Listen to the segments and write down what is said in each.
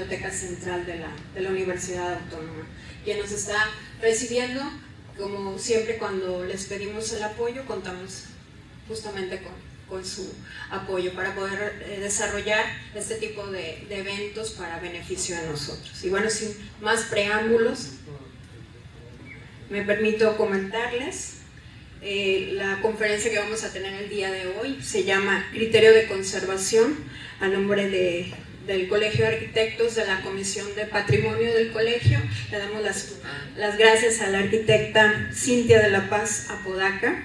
Biblioteca Central de la Universidad Autónoma, quien nos está recibiendo. Como siempre, cuando les pedimos el apoyo, contamos justamente con su apoyo para poder desarrollar este tipo de eventos para beneficio de nosotros. Y bueno, sin más preámbulos, me permito comentarles la conferencia que vamos a tener el día de hoy. Se llama Criterio de Conservación, a nombre del Colegio de Arquitectos, de la Comisión de Patrimonio del Colegio. Le damos las gracias a la arquitecta Cintia de la Paz Apodaca,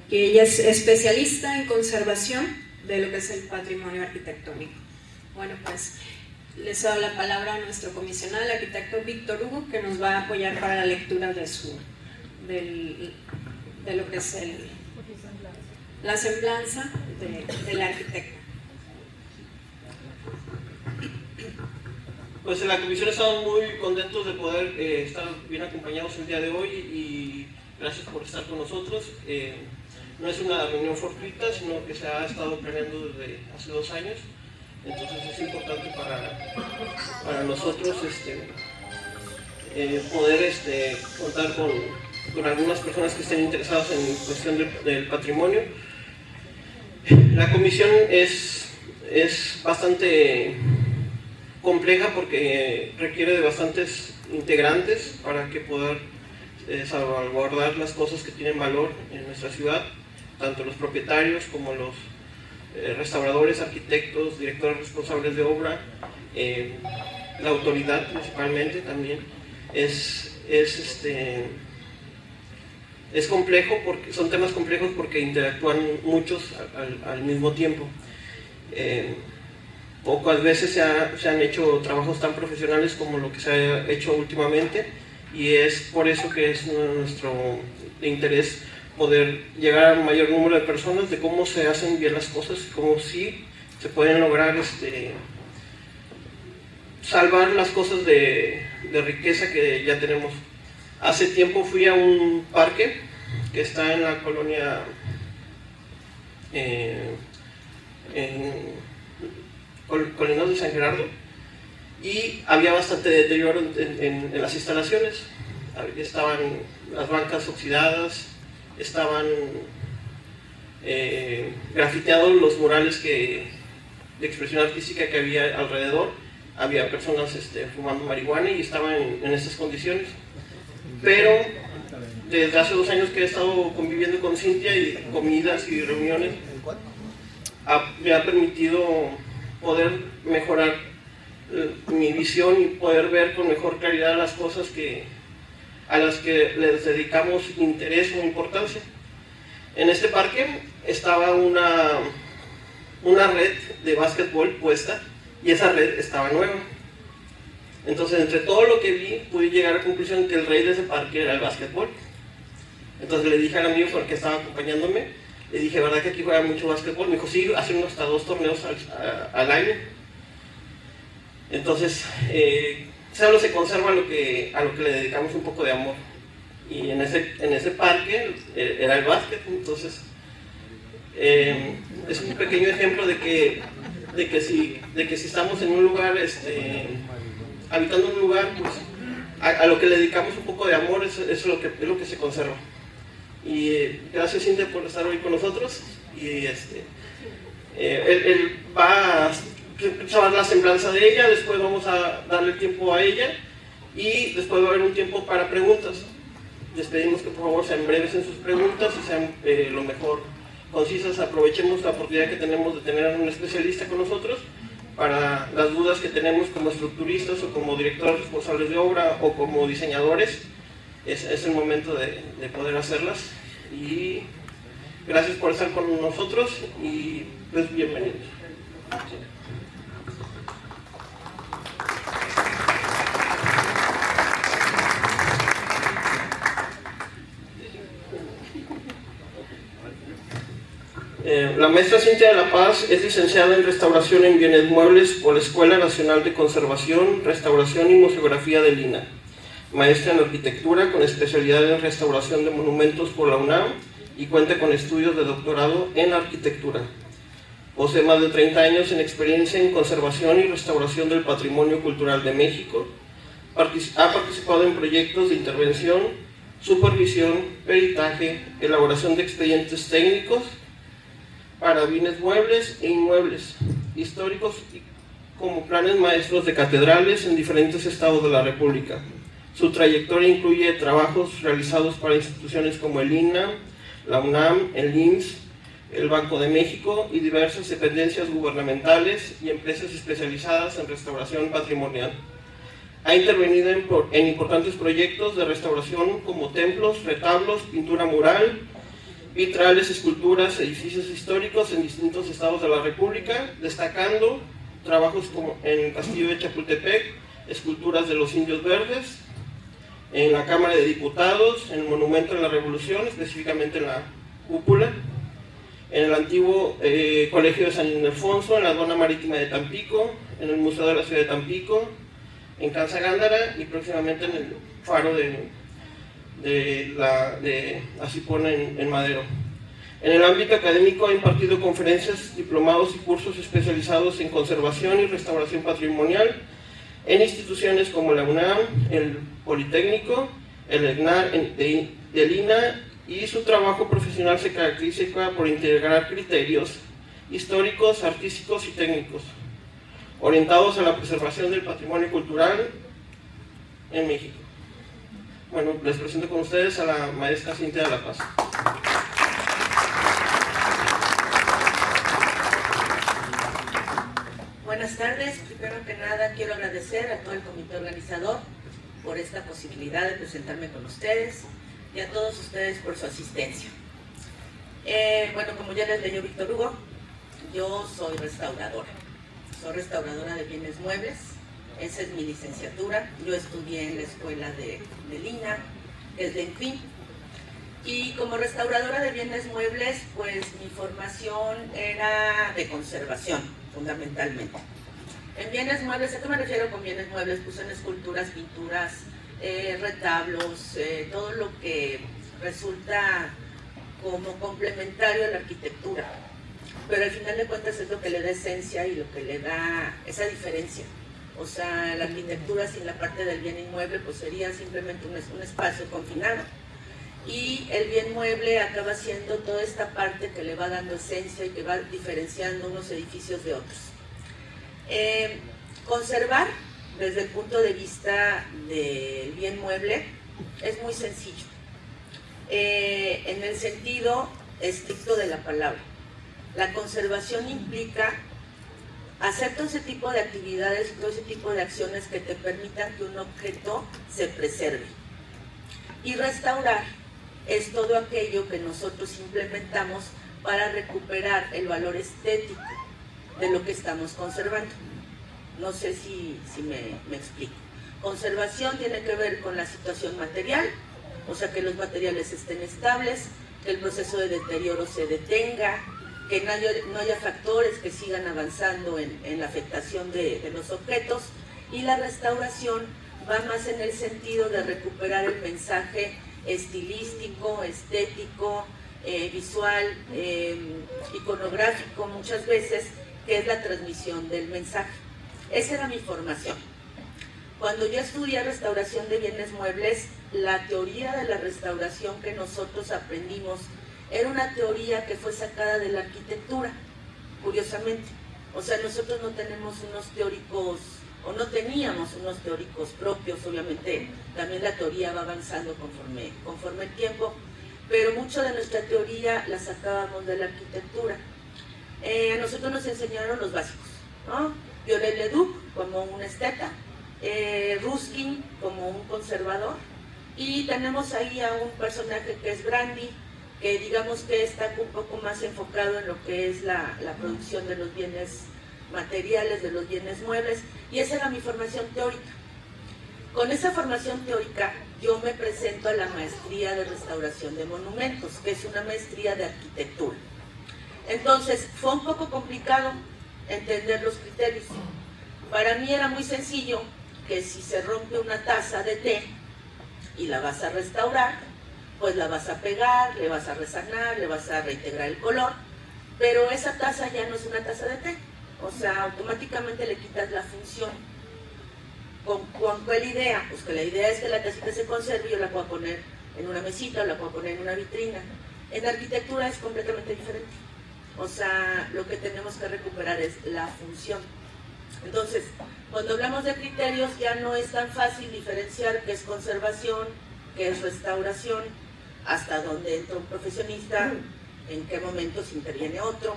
que ella es especialista en conservación de lo que es el patrimonio arquitectónico. Bueno, pues les doy la palabra a nuestro comisionado, el arquitecto Víctor Hugo, que nos va a apoyar para la lectura de lo que es la semblanza del arquitecto. Pues en la comisión estamos muy contentos de poder estar bien acompañados el día de hoy y gracias por estar con nosotros. No es una reunión fortuita, sino que se ha estado planeando desde hace 2 años, entonces es importante para nosotros poder contar con algunas personas que estén interesadas en cuestión del patrimonio. La comisión es bastante compleja porque requiere de bastantes integrantes para que poder salvaguardar las cosas que tienen valor en nuestra ciudad, tanto los propietarios como los restauradores, arquitectos, directores responsables de obra, la autoridad principalmente también. Es complejo porque son temas complejos porque interactúan muchos al mismo tiempo. Pocas veces se han hecho trabajos tan profesionales como lo que se ha hecho últimamente, y es por eso que es nuestro interés poder llegar a un mayor número de personas, de cómo se hacen bien las cosas, cómo sí se pueden lograr salvar las cosas de riqueza que ya tenemos. Hace tiempo fui a un parque que está en la colonia Colinas de San Gerardo, y había bastante deterioro en las instalaciones. Estaban las bancas oxidadas, estaban grafiteados los murales de expresión artística que había alrededor. Había personas fumando marihuana y estaban en estas condiciones. Pero desde hace 2 años que he estado conviviendo con Cintia, y comidas y reuniones, me ha permitido poder mejorar mi visión y poder ver con mejor claridad las cosas a las que les dedicamos interés o importancia. En este parque estaba una red de básquetbol puesta, y esa red estaba nueva. Entonces, entre todo lo que vi, pude llegar a la conclusión que el rey de ese parque era el básquetbol. Entonces le dije al amigo con el que estaba acompañándome, le dije, ¿verdad que aquí juega mucho básquetbol? Me dijo, sí, hacen hasta 2 torneos al año. Entonces, solo se conserva a lo que le dedicamos un poco de amor. Y en ese parque era el básquet. Entonces, es un pequeño ejemplo de que si estamos en un lugar, habitando un lugar, pues a lo que le dedicamos un poco de amor es lo que se conserva. Y gracias, Cintia, por estar hoy con nosotros. Y él va a dar la semblanza de ella, después vamos a darle tiempo a ella, y después va a haber un tiempo para preguntas. Les pedimos que por favor sean breves en sus preguntas y sean lo mejor concisas. Aprovechemos la oportunidad que tenemos de tener a un especialista con nosotros para las dudas que tenemos como estructuristas o como directores responsables de obra o como diseñadores. Es el momento de poder hacerlas, y gracias por estar con nosotros y pues bienvenidos. Sí. La maestra Cintia de la Paz es licenciada en Restauración en Bienes Muebles por la Escuela Nacional de Conservación, Restauración y Museografía de Lina. Maestra en Arquitectura con especialidad en Restauración de Monumentos por la UNAM, y cuenta con estudios de doctorado en Arquitectura. Posee más de 30 años en experiencia en conservación y restauración del patrimonio cultural de México. Ha participado en proyectos de intervención, supervisión, peritaje, elaboración de expedientes técnicos para bienes muebles e inmuebles históricos como planes maestros de catedrales en diferentes estados de la República. Su trayectoria incluye trabajos realizados para instituciones como el INAH, la UNAM, el IMSS, el Banco de México y diversas dependencias gubernamentales y empresas especializadas en restauración patrimonial. Ha intervenido en importantes proyectos de restauración como templos, retablos, pintura mural, vitrales, esculturas, edificios históricos en distintos estados de la República, destacando trabajos como en el Castillo de Chapultepec, esculturas de los Indios Verdes, en la Cámara de Diputados, en el Monumento de la Revolución, específicamente en la cúpula, en el antiguo Colegio de San Ildefonso, en la Aduana Marítima de Tampico, en el Museo de la Ciudad de Tampico, en Casa Gándara y próximamente en el faro de Asipón en Madero. En el ámbito académico ha impartido conferencias, diplomados y cursos especializados en conservación y restauración patrimonial en instituciones como la UNAM, el Politécnico, el EGNAR del INAH, y su trabajo profesional se caracteriza por integrar criterios históricos, artísticos y técnicos orientados a la preservación del patrimonio cultural en México. Bueno, les presento con ustedes a la maestra Cintia de la Paz. Buenas tardes. Primero que nada quiero agradecer a todo el comité organizador por esta posibilidad de presentarme con ustedes y a todos ustedes por su asistencia. Bueno, como ya les leyó Víctor Hugo, yo soy restauradora. Soy restauradora de bienes muebles, esa es mi licenciatura. Yo estudié en la escuela de INAH, que es de INPI, y como restauradora de bienes muebles, pues mi formación era de conservación, fundamentalmente. En bienes muebles, ¿a qué me refiero con bienes muebles? Pues en esculturas, pinturas, retablos, todo lo que resulta como complementario a la arquitectura. Pero al final de cuentas es lo que le da esencia y lo que le da esa diferencia. O sea, la arquitectura sin la parte del bien inmueble pues sería simplemente un espacio confinado. Y el bien mueble acaba siendo toda esta parte que le va dando esencia y que va diferenciando unos edificios de otros. Conservar, desde el punto de vista del bien mueble, es muy sencillo. En el sentido estricto de la palabra. La conservación implica hacer todo ese tipo de actividades, todo ese tipo de acciones que te permitan que un objeto se preserve. Y restaurar es todo aquello que nosotros implementamos para recuperar el valor estético de lo que estamos conservando. No sé si me explico. Conservación tiene que ver con la situación material, o sea que los materiales estén estables, que el proceso de deterioro se detenga, que no haya factores que sigan avanzando en la afectación de los objetos, y la restauración va más en el sentido de recuperar el mensaje estilístico, estético, visual, iconográfico muchas veces, que es la transmisión del mensaje. Esa era mi formación. Cuando yo estudié restauración de bienes muebles, la teoría de la restauración que nosotros aprendimos era una teoría que fue sacada de la arquitectura, curiosamente. O sea, nosotros no tenemos unos teóricos, o no teníamos unos teóricos propios, obviamente también la teoría va avanzando conforme el tiempo, pero mucho de nuestra teoría la sacábamos de la arquitectura. A nosotros nos enseñaron los básicos, ¿no? Viollet-le-Duc como un esteta, Ruskin como un conservador, y tenemos ahí a un personaje que es Brandy, que digamos que está un poco más enfocado en lo que es la producción de los bienes materiales, de los bienes muebles, y esa era mi formación teórica. Con esa formación teórica yo me presento a la maestría de restauración de monumentos, que es una maestría de arquitectura. Entonces fue un poco complicado entender los criterios. Para mí era muy sencillo que si se rompe una taza de té y la vas a restaurar, pues la vas a pegar, le vas a resanar, le vas a reintegrar el color, pero esa taza ya no es una taza de té, o sea, automáticamente le quitas la función. ¿Con cuál idea? Pues que la idea es que la tacita se conserve y yo la puedo poner en una mesita o la puedo poner en una vitrina. En arquitectura es completamente diferente. O sea, lo que tenemos que recuperar es la función. Entonces, cuando hablamos de criterios ya no es tan fácil diferenciar qué es conservación, qué es restauración, hasta dónde entra un profesionista, en qué momentos interviene otro.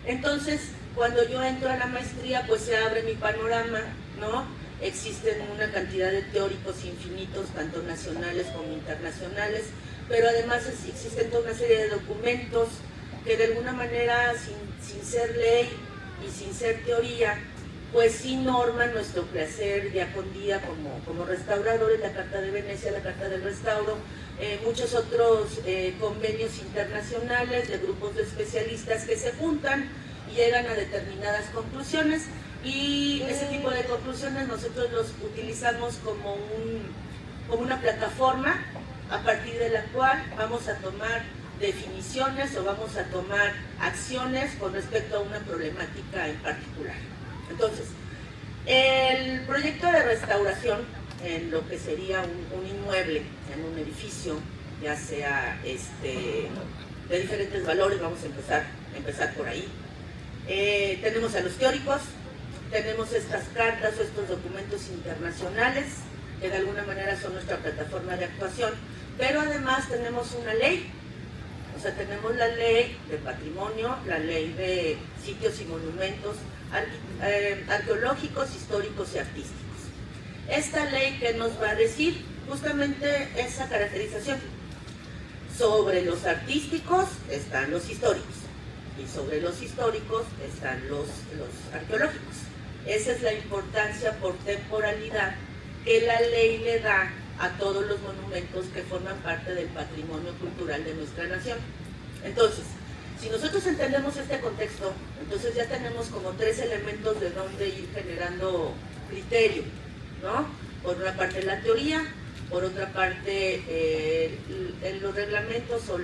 Entonces, cuando yo entro a la maestría, pues se abre mi panorama, ¿no? Existen una cantidad de teóricos infinitos, tanto nacionales como internacionales, pero además existen toda una serie de documentos que de alguna manera, sin ser ley y sin ser teoría, pues sí norman nuestro quehacer día con día como restauradores, la Carta de Venecia, la Carta del Restauro, muchos otros convenios internacionales de grupos de especialistas que se juntan y llegan a determinadas conclusiones, y ese tipo de conclusiones nosotros los utilizamos como una plataforma a partir de la cual vamos a tomar definiciones o vamos a tomar acciones con respecto a una problemática en particular. Entonces, el proyecto de restauración en lo que sería un inmueble, en un edificio, ya sea de diferentes valores, vamos a empezar por ahí. Tenemos a los teóricos, tenemos estas cartas o estos documentos internacionales que de alguna manera son nuestra plataforma de actuación, pero además tenemos una ley. O sea, tenemos la ley de patrimonio, la ley de sitios y monumentos arqueológicos, históricos y artísticos. Esta ley que nos va a decir justamente esa caracterización. Sobre los artísticos están los históricos y sobre los históricos están los arqueológicos. Esa es la importancia por temporalidad que la ley le da a todos los monumentos que forman parte del patrimonio cultural de nuestra nación. Entonces, si nosotros entendemos este contexto, entonces ya tenemos como 3 elementos de dónde ir generando criterio, ¿no? Por una parte la teoría, por otra parte los reglamentos o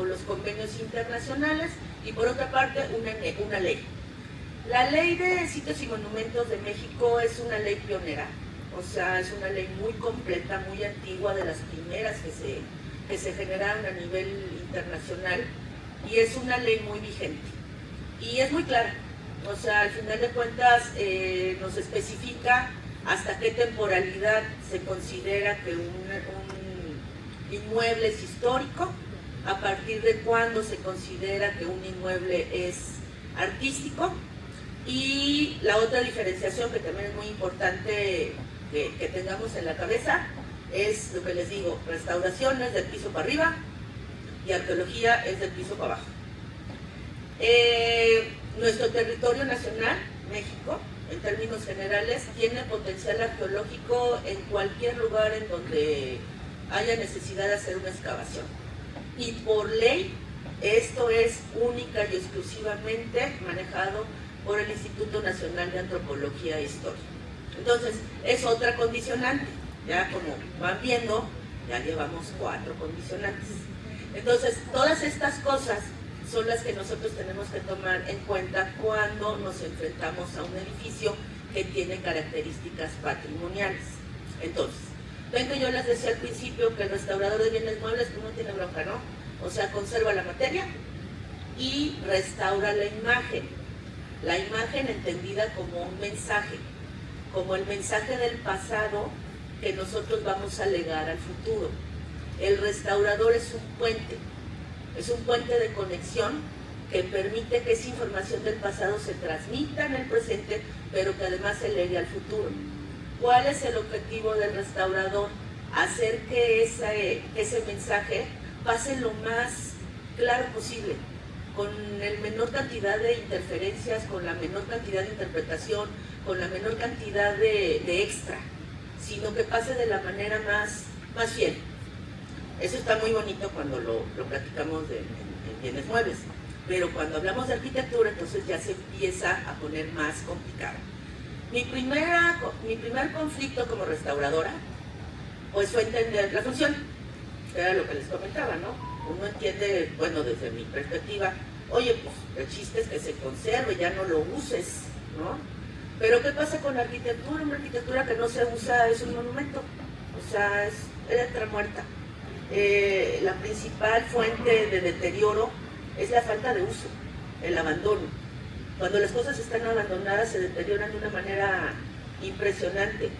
los convenios internacionales, y por otra parte una ley. La Ley de Sitios y Monumentos de México es una ley pionera. O sea, es una ley muy completa, muy antigua, de las primeras que se generaron a nivel internacional, y es una ley muy vigente. Y es muy clara. O sea, al final de cuentas nos especifica hasta qué temporalidad se considera que un inmueble es histórico, a partir de cuándo se considera que un inmueble es artístico, y la otra diferenciación que también es muy importante que tengamos en la cabeza es lo que les digo: restauración es del piso para arriba y arqueología es del piso para abajo. Nuestro territorio nacional, México, en términos generales, tiene potencial arqueológico en cualquier lugar en donde haya necesidad de hacer una excavación. Y por ley, esto es única y exclusivamente manejado por el Instituto Nacional de Antropología e Historia. Entonces, es otra condicionante. Ya como van viendo, ya llevamos 4 condicionantes. Entonces, todas estas cosas son las que nosotros tenemos que tomar en cuenta cuando nos enfrentamos a un edificio que tiene características patrimoniales. Entonces, ven que yo les decía al principio que el restaurador de bienes muebles no tiene bronca, ¿no? O sea, conserva la materia y restaura la imagen. La imagen entendida como un mensaje, como el mensaje del pasado que nosotros vamos a legar al futuro. El restaurador es un puente de conexión que permite que esa información del pasado se transmita en el presente, pero que además se legue al futuro. ¿Cuál es el objetivo del restaurador? Hacer que ese mensaje pase lo más claro posible, con la menor cantidad de interferencias, con la menor cantidad de interpretación, con la menor cantidad de extra, sino que pase de la manera más fiel. Eso está muy bonito cuando lo platicamos en bienes muebles, pero cuando hablamos de arquitectura, entonces ya se empieza a poner más complicado. Mi primer conflicto como restauradora, pues fue entender la función, que era lo que les comentaba, ¿no? Uno entiende, bueno, desde mi perspectiva, oye, pues el chiste es que se conserve, ya no lo uses, ¿no? Pero ¿qué pasa con la arquitectura? Una arquitectura que no se usa es un monumento, o sea, es letra muerta. La principal fuente de deterioro es la falta de uso, el abandono. Cuando las cosas están abandonadas se deterioran de una manera impresionante.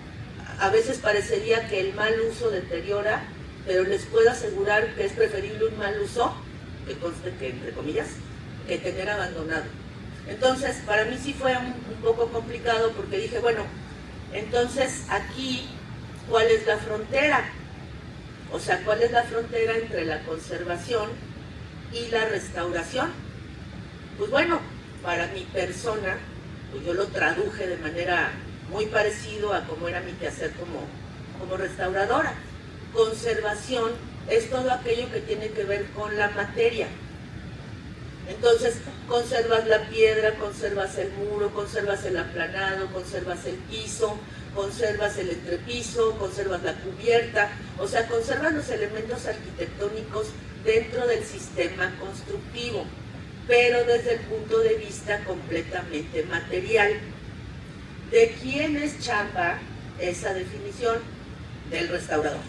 A veces parecería que el mal uso deteriora, pero les puedo asegurar que es preferible un mal uso, que conste que entre comillas, que tener abandonado. Entonces, para mí sí fue un poco complicado porque dije, bueno, entonces aquí, ¿cuál es la frontera? O sea, ¿cuál es la frontera entre la conservación y la restauración? Pues bueno, para mi persona, pues yo lo traduje de manera muy parecido a cómo era mi quehacer como restauradora. Conservación es todo aquello que tiene que ver con la materia. Entonces, conservas la piedra, conservas el muro, conservas el aplanado, conservas el piso, conservas el entrepiso, conservas la cubierta, o sea, conservas los elementos arquitectónicos dentro del sistema constructivo, pero desde el punto de vista completamente material. ¿De quién es chamba esa definición? Del restaurador.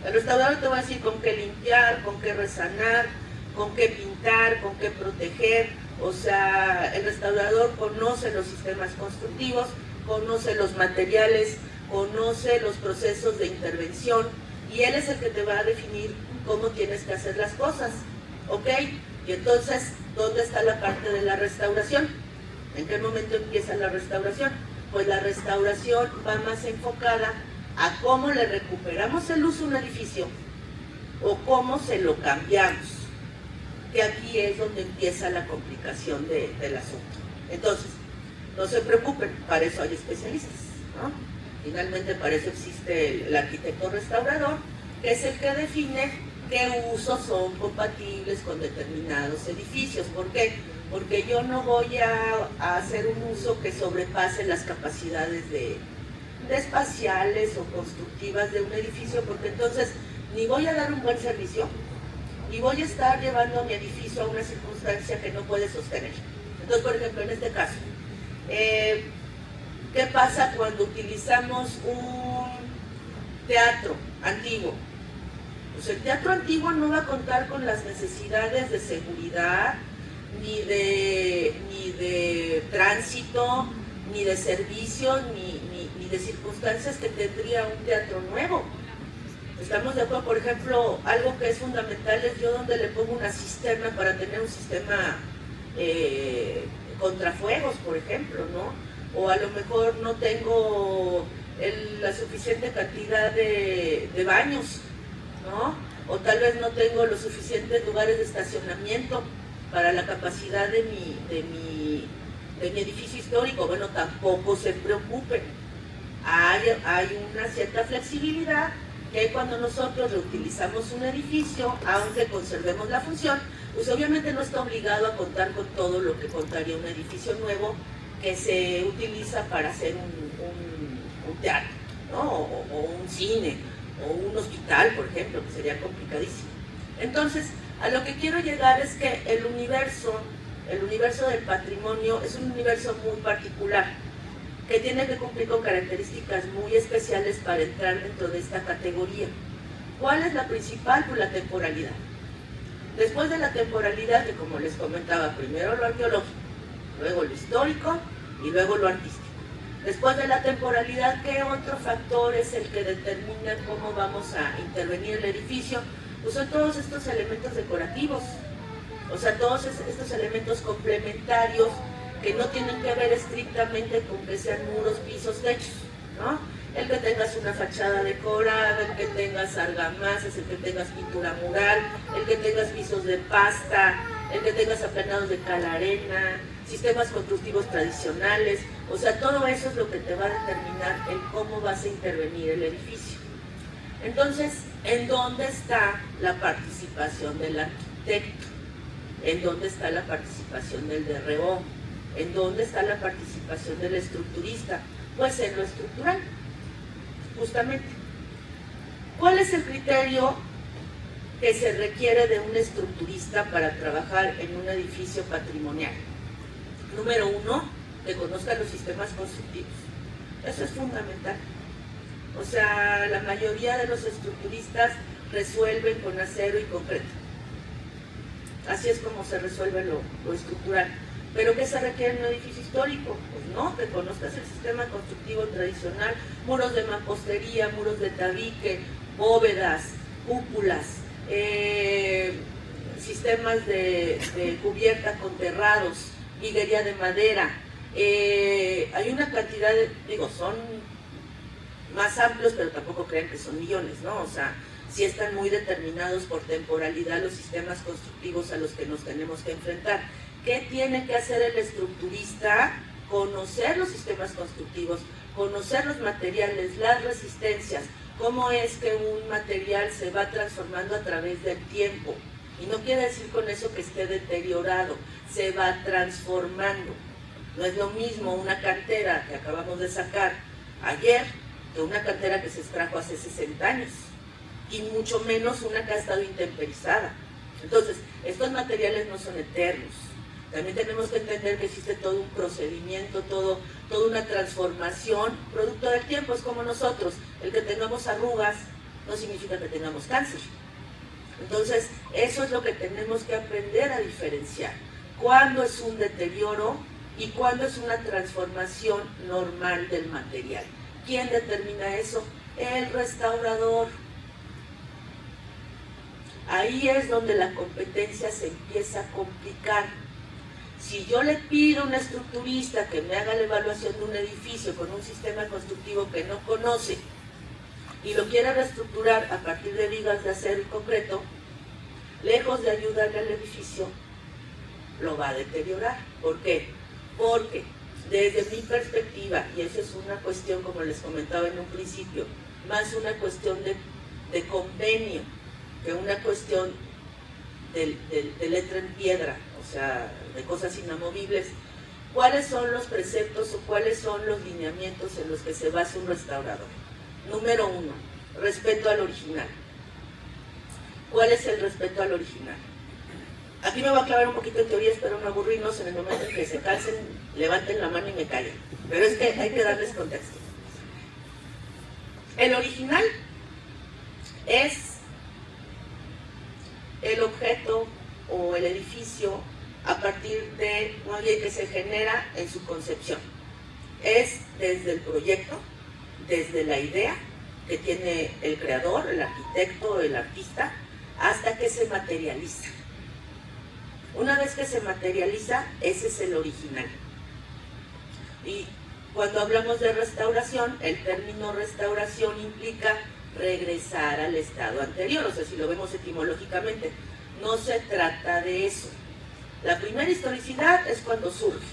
El restaurador te va a decir con qué limpiar, con qué resanar, con qué pintar, con qué proteger. O sea, el restaurador conoce los sistemas constructivos, conoce los materiales, conoce los procesos de intervención y él es el que te va a definir cómo tienes que hacer las cosas, ¿ok? Y entonces, ¿dónde está la parte de la restauración? ¿En qué momento empieza la restauración? Pues la restauración va más enfocada a cómo le recuperamos el uso a un edificio o cómo se lo cambiamos, que aquí es donde empieza la complicación del asunto. Entonces, no se preocupen, para eso hay especialistas, ¿no? Finalmente para eso existe el arquitecto restaurador, que es el que define qué usos son compatibles con determinados edificios. ¿Por qué? Porque yo no voy a hacer un uso que sobrepase las capacidades de espaciales o constructivas de un edificio, porque entonces ni voy a dar un buen servicio, ni voy a estar llevando a mi edificio a una circunstancia que no puede sostener. Entonces, por ejemplo, en este caso, ¿qué pasa cuando utilizamos un teatro antiguo? Pues el teatro antiguo no va a contar con las necesidades de seguridad, ni de tránsito, ni de servicios, ni de circunstancias que tendría un teatro nuevo. Estamos de acuerdo, por ejemplo, algo que es fundamental es yo donde le pongo una cisterna para tener un sistema contrafuegos, por ejemplo, ¿no? O a lo mejor no tengo la suficiente cantidad de baños, ¿no? O tal vez no tengo los suficientes lugares de estacionamiento para la capacidad de mi edificio histórico. Bueno, tampoco se preocupen. Hay una cierta flexibilidad que cuando nosotros reutilizamos un edificio, aunque conservemos la función, pues obviamente no está obligado a contar con todo lo que contaría un edificio nuevo que se utiliza para hacer un teatro, ¿no? O un cine, o un hospital, por ejemplo, que sería complicadísimo. Entonces, a lo que quiero llegar es que el universo del patrimonio es un universo muy particular, que tiene que cumplir con características muy especiales para entrar dentro de esta categoría. ¿Cuál es la principal? Pues la temporalidad. Después de la temporalidad, que como les comentaba, primero lo arqueológico, luego lo histórico y luego lo artístico. Después de la temporalidad, ¿qué otro factor es el que determina cómo vamos a intervenir el edificio? Pues son todos estos elementos decorativos, o sea, todos estos elementos complementarios que no tienen que ver estrictamente con que sean muros, pisos, techos, ¿no? El que tengas una fachada decorada, el que tengas argamasas, el que tengas pintura mural, el que tengas pisos de pasta, el que tengas aplanados de cal arena, sistemas constructivos tradicionales, o sea, todo eso es lo que te va a determinar el cómo vas a intervenir el edificio. Entonces, ¿en dónde está la participación del arquitecto? ¿En dónde está la participación del DRO? ¿En dónde está la participación del estructurista? Pues en lo estructural, justamente. ¿Cuál es el criterio que se requiere de un estructurista para trabajar en un edificio patrimonial? Número uno, que conozca los sistemas constructivos. Eso es fundamental. O sea, la mayoría de los estructuristas resuelven con acero y concreto. Así es como se resuelve lo estructural. ¿Pero qué se requiere en un edificio histórico? Pues no, que conozcas el sistema constructivo tradicional, muros de mampostería, muros de tabique, bóvedas, cúpulas, sistemas de cubierta con terrados, viguería de madera. Hay una cantidad de, son más amplios, pero tampoco crean que son millones, ¿no? O sea, sí están muy determinados por temporalidad los sistemas constructivos a los que nos tenemos que enfrentar. ¿Qué tiene que hacer el estructurista? Conocer los sistemas constructivos, conocer los materiales, las resistencias, cómo es que un material se va transformando a través del tiempo. Y no quiere decir con eso que esté deteriorado, se va transformando. No es lo mismo una cantera que acabamos de sacar ayer que una cantera que se extrajo hace 60 años. Y mucho menos una que ha estado intemperizada. Entonces, estos materiales no son eternos. También tenemos que entender que existe todo un procedimiento, toda una transformación, producto del tiempo. Es como nosotros, el que tengamos arrugas no significa que tengamos cáncer. Entonces, eso es lo que tenemos que aprender a diferenciar. ¿Cuándo es un deterioro y cuándo es una transformación normal del material? ¿Quién determina eso? El restaurador. Ahí es donde la competencia se empieza a complicar. Si yo le pido a un estructurista que me haga la evaluación de un edificio con un sistema constructivo que no conoce y lo quiere reestructurar a partir de vigas de acero y concreto, lejos de ayudarle al edificio, lo va a deteriorar. ¿Por qué? Porque desde mi perspectiva, y eso es una cuestión, como les comentaba en un principio, más una cuestión de convenio que una cuestión de letra en piedra, o sea, de cosas inamovibles. ¿Cuáles son los preceptos o cuáles son los lineamientos en los que se basa un restaurador? Número uno, respeto al original. ¿Cuál es el respeto al original? Aquí me voy a clavar un poquito en teoría, espero no aburrirnos. En el momento en que se calcen, levanten la mano y me callen. Pero es que hay que darles contexto. El original es el objeto o el edificio a partir de un bien que se genera en su concepción. Es desde el proyecto, desde la idea que tiene el creador, el arquitecto, el artista, hasta que se materializa. Una vez que se materializa, ese es el original. Y cuando hablamos de restauración, el término restauración implica regresar al estado anterior, o sea, si lo vemos etimológicamente, no se trata de eso. La primera historicidad es cuando surge,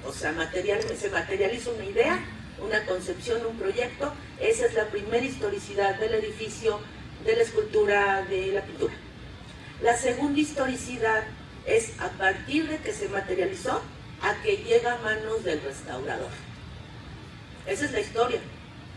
o sea, se materializa una idea, una concepción, un proyecto. Esa es la primera historicidad del edificio, de la escultura, de la pintura. La segunda historicidad es a partir de que se materializó a que llega a manos del restaurador. Esa es la historia.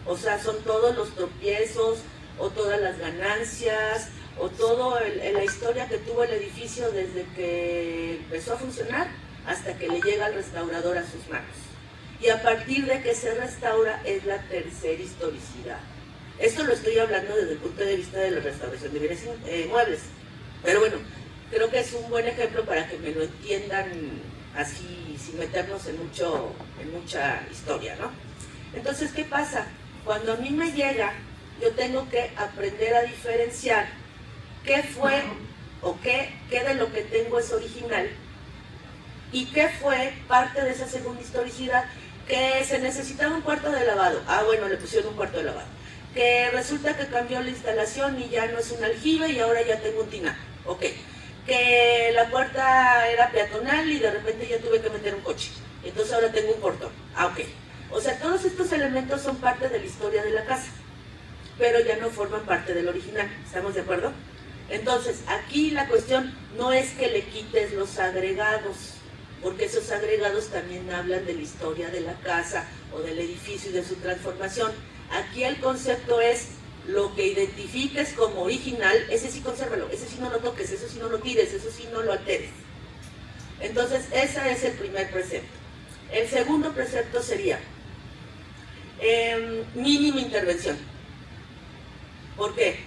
O sea, son todos los tropiezos, o todas las ganancias, o toda la historia que tuvo el edificio desde que empezó a funcionar hasta que le llega al restaurador a sus manos. Y a partir de que se restaura es la tercera historicidad. Esto lo estoy hablando desde el punto de vista de la restauración de bienes muebles. Pero bueno, creo que es un buen ejemplo para que me lo entiendan así, sin meternos en mucha historia, ¿no? Entonces, ¿qué pasa? Cuando a mí me llega, yo tengo que aprender a diferenciar qué fue o qué de lo que tengo es original y qué fue parte de esa segunda historicidad. Que se necesitaba un cuarto de lavado. Ah, bueno, le pusieron un cuarto de lavado. Que resulta que cambió la instalación y ya no es un aljibe y ahora ya tengo un tinaco. Ok. Que la puerta era peatonal y de repente ya tuve que meter un coche. Entonces ahora tengo un portón. Ah, ok. O sea, todos estos elementos son parte de la historia de la casa, pero ya no forman parte del original. ¿Estamos de acuerdo? Entonces, aquí la cuestión no es que le quites los agregados, porque esos agregados también hablan de la historia de la casa o del edificio y de su transformación. Aquí el concepto es Lo que identifiques como original, ese sí consérvalo, ese sí no lo toques, eso sí no lo tires, eso sí no lo alteres. Entonces, ese es el primer precepto. El segundo precepto sería mínima intervención. ¿Por qué?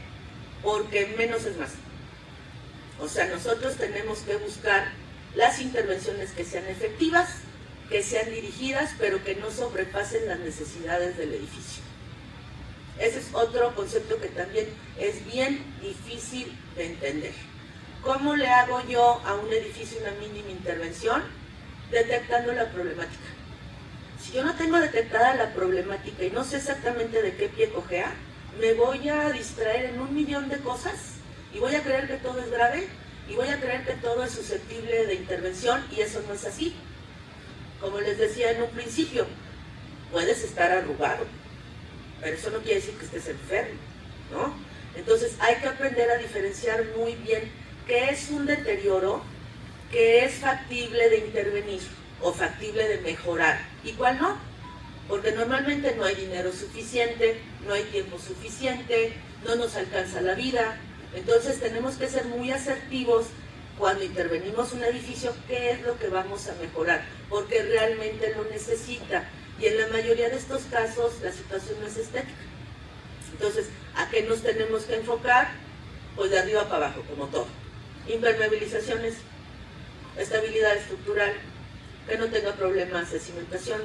Porque menos es más. O sea, nosotros tenemos que buscar las intervenciones que sean efectivas, que sean dirigidas, pero que no sobrepasen las necesidades del edificio. Ese es otro concepto que también es bien difícil de entender. ¿Cómo le hago yo a un edificio una mínima intervención? Detectando la problemática. Si yo no tengo detectada la problemática y no sé exactamente de qué pie cojea, me voy a distraer en 1.000.000 de cosas y voy a creer que todo es grave y voy a creer que todo es susceptible de intervención, y eso no es así. Como les decía en un principio, puedes estar arrugado, pero eso no quiere decir que estés enfermo, ¿no? Entonces hay que aprender a diferenciar muy bien qué es un deterioro, qué es factible de intervenir o factible de mejorar y cuál no, porque normalmente no hay dinero suficiente, no hay tiempo suficiente, no nos alcanza la vida. Entonces tenemos que ser muy asertivos cuando intervenimos un edificio, qué es lo que vamos a mejorar, porque realmente lo necesita. Y en la mayoría de estos casos la situación no es estética. Entonces, ¿a qué nos tenemos que enfocar? Pues de arriba para abajo, como todo. Impermeabilizaciones, estabilidad estructural, que no tenga problemas de cimentación,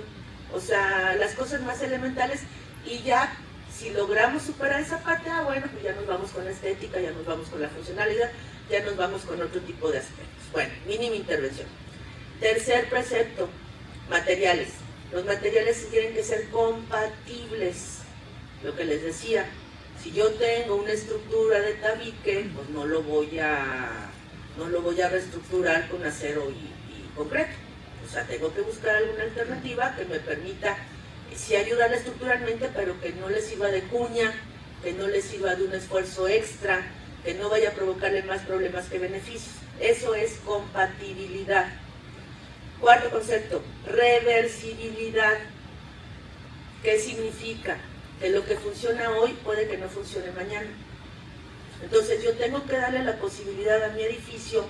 o sea, las cosas más elementales, y ya si logramos superar esa parte, bueno, pues ya nos vamos con la estética, ya nos vamos con la funcionalidad, ya nos vamos con otro tipo de aspectos. Bueno, mínima intervención. Tercer precepto, materiales. Los materiales tienen que ser compatibles. Lo que les decía, si yo tengo una estructura de tabique, pues no lo voy a reestructurar con acero y concreto. O sea, tengo que buscar alguna alternativa que me permita sí ayudarle estructuralmente, pero que no les sirva de cuña, que no les sirva de un esfuerzo extra, que no vaya a provocarle más problemas que beneficios. Eso es compatibilidad. Cuarto concepto, reversibilidad. ¿Qué significa? Que lo que funciona hoy puede que no funcione mañana. Entonces yo tengo que darle la posibilidad a mi edificio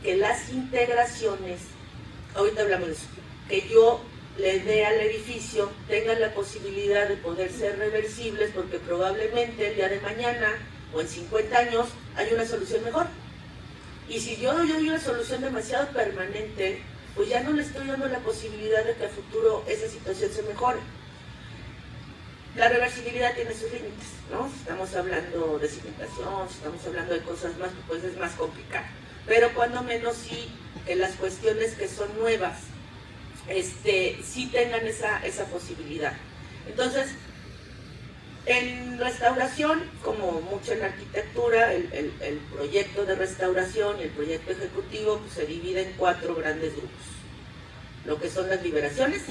que las integraciones, ahorita hablamos de eso, que yo le dé al edificio tengan la posibilidad de poder ser reversibles, porque probablemente el día de mañana o en 50 años hay una solución mejor. Y si yo doy una solución demasiado permanente, pues ya no le estoy dando la posibilidad de que a futuro esa situación se mejore. La reversibilidad tiene sus límites, ¿no? Si estamos hablando de cimentación, si estamos hablando de cosas más, pues es más complicado. Pero cuando menos sí, las cuestiones que son nuevas, sí tengan esa posibilidad. Entonces, en restauración, como mucho en arquitectura, el proyecto de restauración y el proyecto ejecutivo pues, se divide en 4 grandes grupos. Lo que son las liberaciones,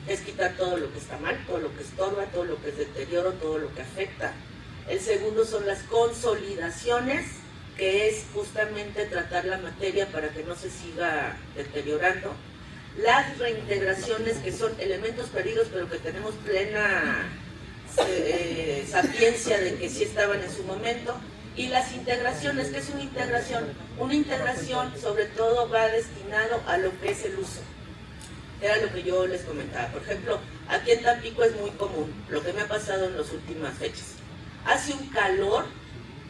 es quitar todo lo que está mal, todo lo que estorba, todo lo que es deterioro, todo lo que afecta. El segundo son las consolidaciones, que es justamente tratar la materia para que no se siga deteriorando. Las reintegraciones, que son elementos perdidos, pero que tenemos plena sapiencia de que sí estaban en su momento. Y las integraciones, ¿qué es una integración? Una integración sobre todo va destinado a lo que es el uso. Era lo que yo les comentaba. Por ejemplo, aquí en Tampico es muy común, lo que me ha pasado en las últimas fechas. Hace un calor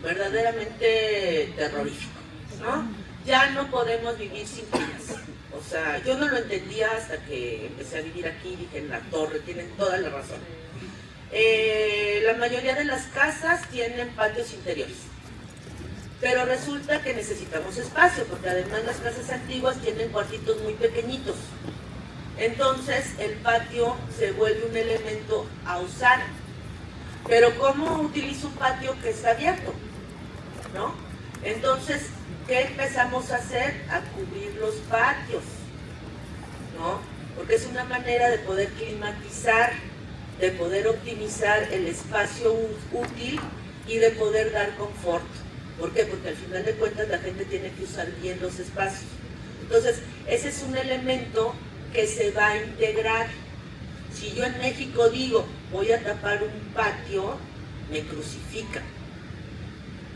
verdaderamente terrorífico, ¿no? Ya no podemos vivir sin tinas. O sea, yo no lo entendía hasta que empecé a vivir aquí y dije, en la torre, tienen toda la razón. La mayoría de las casas tienen patios interiores. Pero resulta que necesitamos espacio, porque además las casas antiguas tienen cuartitos muy pequeñitos. Entonces el patio se vuelve un elemento a usar. Pero ¿cómo utilizo un patio que está abierto? ¿No? Entonces, ¿qué empezamos a hacer? A cubrir los patios, ¿no? Porque es una manera de poder climatizar, de poder optimizar el espacio útil y de poder dar confort. ¿Por qué? Porque al final de cuentas la gente tiene que usar bien los espacios. Entonces, ese es un elemento que se va a integrar. Si yo en México digo, voy a tapar un patio, me crucifica.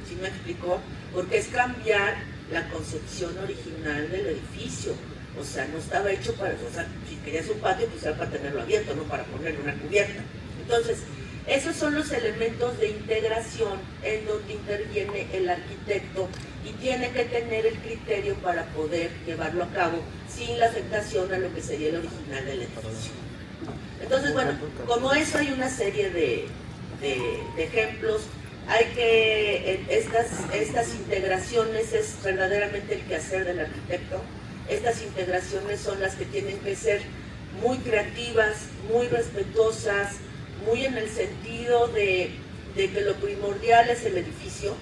¿Sí me explicó? Porque es cambiar la concepción original del edificio. O sea, no estaba hecho para, o sea, si querías un patio, pues era para tenerlo abierto, no para ponerle una cubierta. Entonces, esos son los elementos de integración en donde interviene el arquitecto y tiene que tener el criterio para poder llevarlo a cabo sin la afectación a lo que sería el original del edificio. Entonces, bueno, como eso hay una serie de ejemplos. Hay que, estas integraciones es verdaderamente el quehacer del arquitecto. Estas integraciones son las que tienen que ser muy creativas, muy respetuosas, muy en el sentido de que lo primordial es el edificio.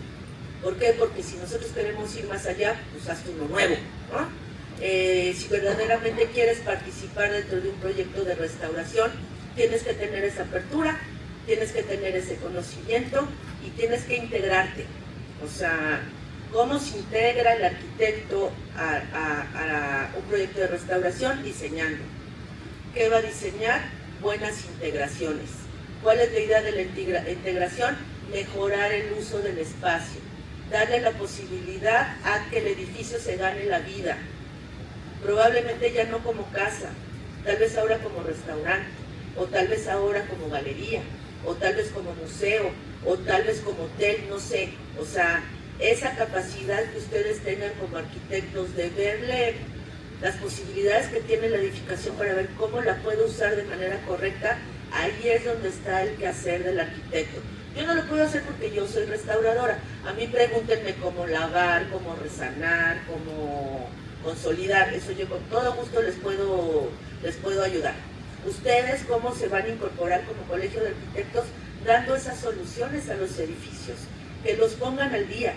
¿Por qué? Porque si nosotros queremos ir más allá, pues hazte uno nuevo, ¿no? Si verdaderamente quieres participar dentro de un proyecto de restauración, tienes que tener esa apertura, tienes que tener ese conocimiento y tienes que integrarte. O sea, ¿cómo se integra el arquitecto a un proyecto de restauración? Diseñando. ¿Qué va a diseñar? Buenas integraciones. ¿Cuál es la idea de la integración? Mejorar el uso del espacio, darle la posibilidad a que el edificio se gane la vida. Probablemente ya no como casa, tal vez ahora como restaurante, o tal vez ahora como galería, o tal vez como museo, o tal vez como hotel, no sé. O sea, esa capacidad que ustedes tengan como arquitectos de verle las posibilidades que tiene la edificación para ver cómo la puedo usar de manera correcta, ahí es donde está el quehacer del arquitecto. Yo no lo puedo hacer porque yo soy restauradora. A mí pregúntenme cómo lavar, cómo resanar, cómo consolidar. Eso yo con todo gusto les puedo ayudar. Ustedes cómo se van a incorporar como colegio de arquitectos dando esas soluciones a los edificios, que los pongan al día.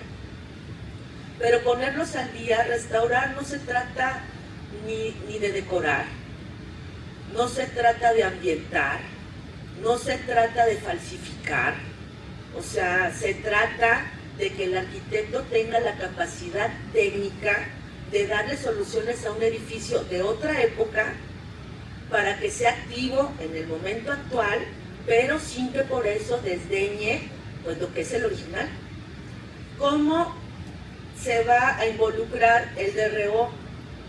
Pero ponerlos al día, restaurar, no se trata ni de decorar, no se trata de ambientar, no se trata de falsificar. O sea, se trata de que el arquitecto tenga la capacidad técnica de darle soluciones a un edificio de otra época para que sea activo en el momento actual, pero sin que por eso desdeñe pues, lo que es el original. ¿Cómo se va a involucrar el DRO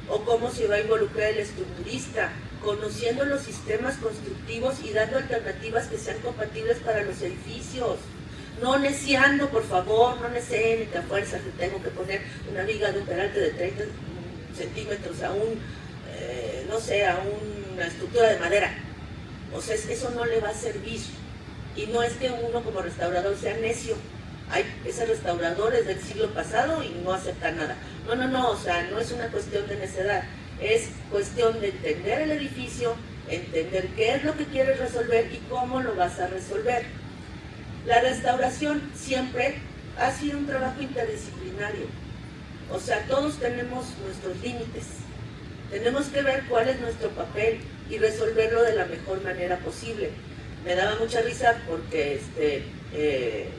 o cómo se va a involucrar el estructurista? Conociendo los sistemas constructivos y dando alternativas que sean compatibles para los edificios. No neciando, por favor, no necien que a fuerza te tengo que poner una viga de un peralte de 30 centímetros a una estructura de madera. O sea, eso no le va a servir. Y no es que uno como restaurador sea necio. Hay esos restauradores del siglo pasado y no aceptan nada. No, o sea, no es una cuestión de necedad. Es cuestión de entender el edificio, entender qué es lo que quieres resolver y cómo lo vas a resolver. La restauración siempre ha sido un trabajo interdisciplinario. O sea, todos tenemos nuestros límites. Tenemos que ver cuál es nuestro papel y resolverlo de la mejor manera posible. Me daba mucha risa porque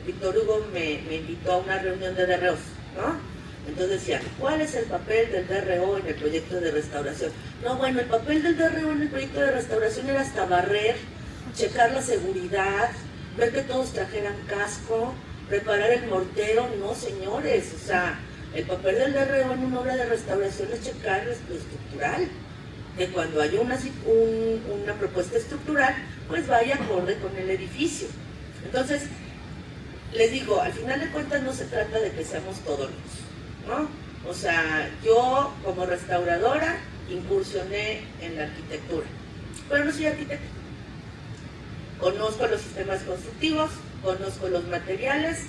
Víctor Hugo me invitó a una reunión de DROs, ¿no? Entonces decía, ¿cuál es el papel del DRO en el proyecto de restauración? No, bueno, el papel del DRO en el proyecto de restauración era hasta barrer, checar la seguridad, ver que todos trajeran casco, preparar el mortero. No, señores, o sea, el papel del DRO en una obra de restauración es checar lo estructural, que cuando haya una propuesta estructural, pues vaya acorde con el edificio. Entonces, les digo, al final de cuentas no se trata de que seamos todólogos, ¿no? O sea, yo como restauradora incursioné en la arquitectura, pero no soy arquitecta. Conozco los sistemas constructivos, conozco los materiales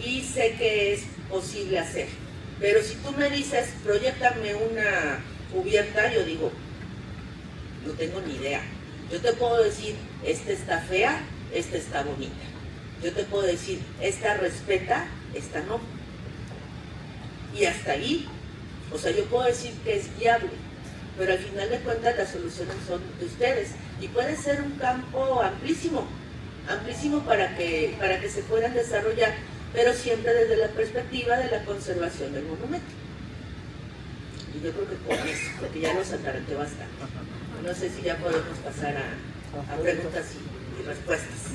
y sé que es posible hacer. Pero si tú me dices, proyéctame una cubierta, yo digo, no tengo ni idea. Yo te puedo decir, esta está fea, esta está bonita. Yo te puedo decir, esta respeta, esta no. Y hasta ahí, o sea, yo puedo decir que es viable, pero al final de cuentas las soluciones son de ustedes. Y puede ser un campo amplísimo para que se puedan desarrollar, pero siempre desde la perspectiva de la conservación del monumento. Y yo creo que con eso, porque ya nos ataranté bastante. No sé si ya podemos pasar a preguntas y respuestas.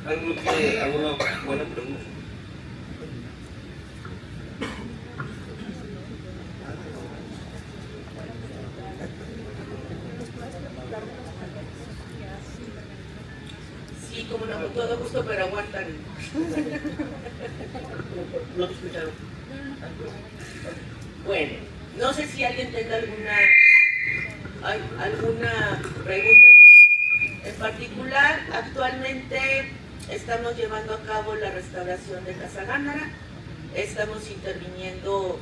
¿Alguna buena pregunta? Sí, como no, con todo gusto, pero aguantan. No te escucharon. Bueno, no sé si alguien tenga alguna pregunta en particular. Actualmente estamos llevando a cabo la restauración de Casa Gándara, estamos interviniendo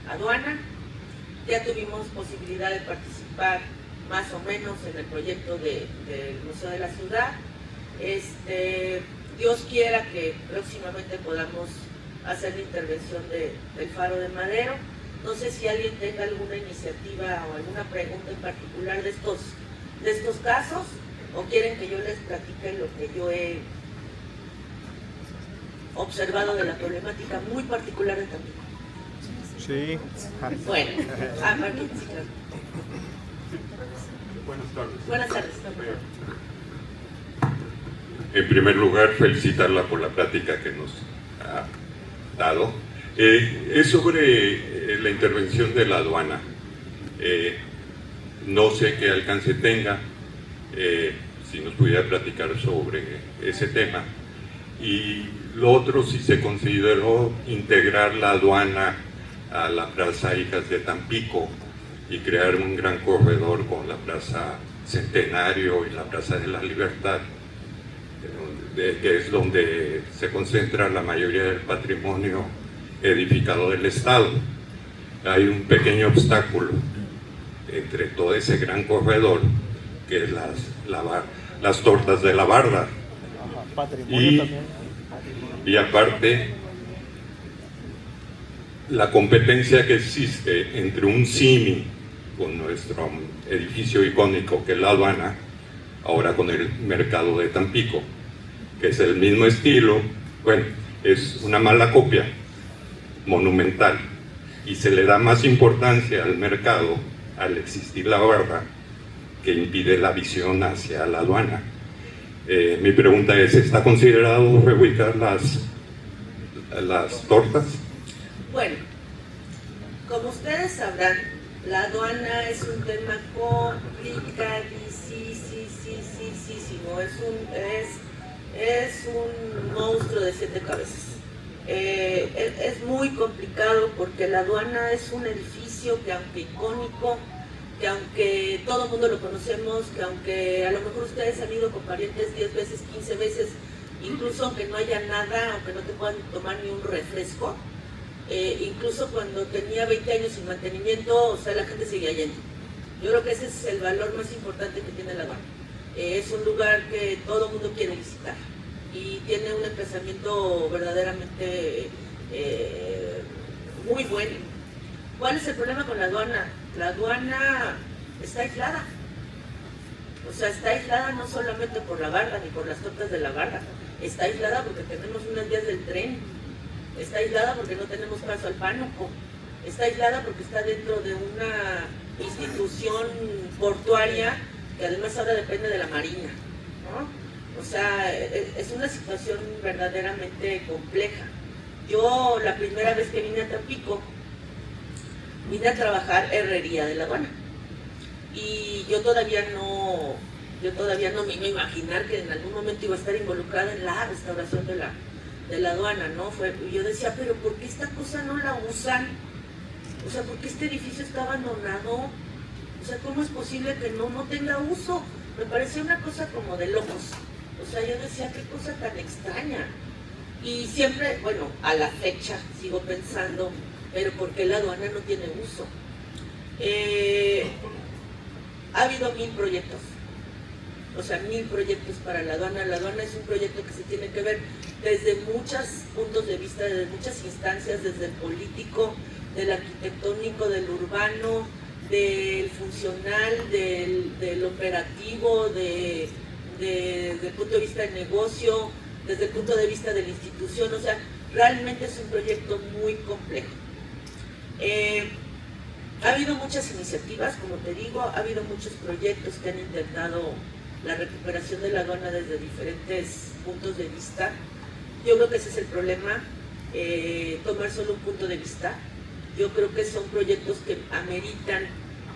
aduana, ya tuvimos posibilidad de participar más o menos en el proyecto del Museo de la Ciudad. Dios quiera que próximamente podamos hacer la intervención del Faro de Madero. No sé si alguien tenga alguna iniciativa o alguna pregunta en particular de estos casos, o quieren que yo les platique lo que yo he observado de la problemática muy particular de Tampico. Sí. Bueno, Marquín, sí, claro. Buenas tardes. Buenas tardes. En primer lugar, felicitarla por la plática que nos ha dado. Es sobre la intervención de la aduana. No sé qué alcance tenga, si nos pudiera platicar sobre ese tema. Y lo otro, si se consideró integrar la aduana a la Plaza Hijas de Tampico y crear un gran corredor con la Plaza Centenario y la Plaza de la Libertad, que es donde se concentra la mayoría del patrimonio edificado del Estado. Hay un pequeño obstáculo entre todo ese gran corredor, que es las tortas de la barda. Y aparte, la competencia que existe entre un CIMI con nuestro edificio icónico que es la aduana, ahora con el mercado de Tampico, que es el mismo estilo. Bueno, es una mala copia, monumental, y se le da más importancia al mercado al existir la barda, que impide la visión hacia la aduana. Mi pregunta es, ¿está considerado reubicar las tortas? Bueno, como ustedes sabrán, la aduana es un tema complicadísimo, es un monstruo de 7 cabezas. Es muy complicado porque la aduana es un edificio que, aunque icónico, que aunque todo el mundo lo conocemos, que aunque a lo mejor ustedes han ido con parientes 10 veces, 15 veces, incluso aunque no haya nada, aunque no te puedan tomar ni un refresco, incluso cuando tenía 20 años sin mantenimiento, o sea, la gente seguía yendo. Yo creo que ese es el valor más importante que tiene la aduana. Es un lugar que todo el mundo quiere visitar y tiene un emplazamiento verdaderamente muy bueno. ¿Cuál es el problema con la aduana? La aduana está aislada. O sea, está aislada no solamente por la barda ni por las tortas de la barda. Está aislada porque tenemos unas vías del tren. Está aislada porque no tenemos paso al Pánuco. Está aislada porque está dentro de una institución portuaria que además ahora depende de la Marina, ¿no? O sea, es una situación verdaderamente compleja. Yo la primera vez que vine a Tampico, vine a trabajar herrería de la aduana. Y yo todavía no me iba a imaginar que en algún momento iba a estar involucrada en la restauración de la aduana, ¿no? Yo decía, pero ¿por qué esta cosa no la usan? O sea, ¿por qué este edificio está abandonado? O sea, ¿cómo es posible que no tenga uso? Me parecía una cosa como de locos. O sea, yo decía, qué cosa tan extraña. Y siempre, bueno, a la fecha sigo pensando, pero ¿por qué la aduana no tiene uso? Ha habido 1000 proyectos. O sea, 1000 proyectos para la aduana. La aduana es un proyecto que se tiene que ver desde muchos puntos de vista, desde muchas instancias, desde el político, del arquitectónico, del urbano, del funcional, del operativo, desde el punto de vista del negocio, desde el punto de vista de la institución, o sea, realmente es un proyecto muy complejo. Ha habido muchas iniciativas, como te digo, ha habido muchos proyectos que han intentado la recuperación de la aduana desde diferentes puntos de vista. Yo creo que ese es el problema, tomar solo un punto de vista. Yo creo que son proyectos que ameritan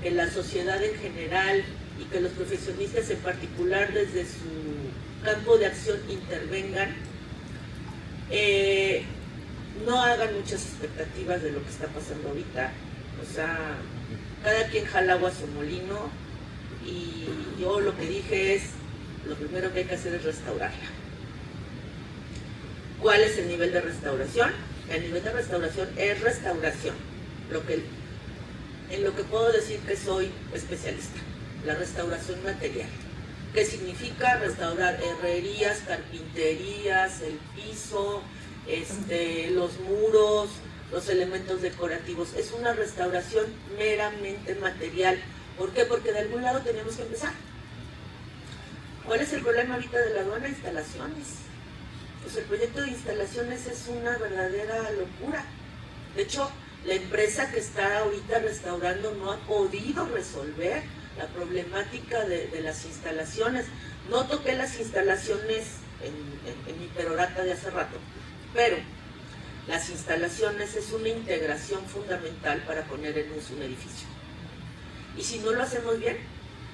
que la sociedad en general y que los profesionistas en particular desde su campo de acción intervengan, no hagan muchas expectativas de lo que está pasando ahorita. O sea, cada quien jala agua a su molino y yo lo que dije es, lo primero que hay que hacer es restaurarla. ¿Cuál es el nivel de restauración? El nivel de restauración es restauración. En lo que puedo decir que soy especialista, la restauración material. ¿Qué significa? Restaurar herrerías, carpinterías, el piso, los muros, los elementos decorativos. Es una restauración meramente material. ¿Por qué? Porque de algún lado tenemos que empezar. ¿Cuál es el problema ahorita de la aduana? Instalaciones. Pues el proyecto de instalaciones es una verdadera locura. De hecho, la empresa que está ahorita restaurando no ha podido resolver la problemática de las instalaciones. No toqué las instalaciones en mi perorata de hace rato, pero las instalaciones es una integración fundamental para poner en uso un edificio. Y si no lo hacemos bien,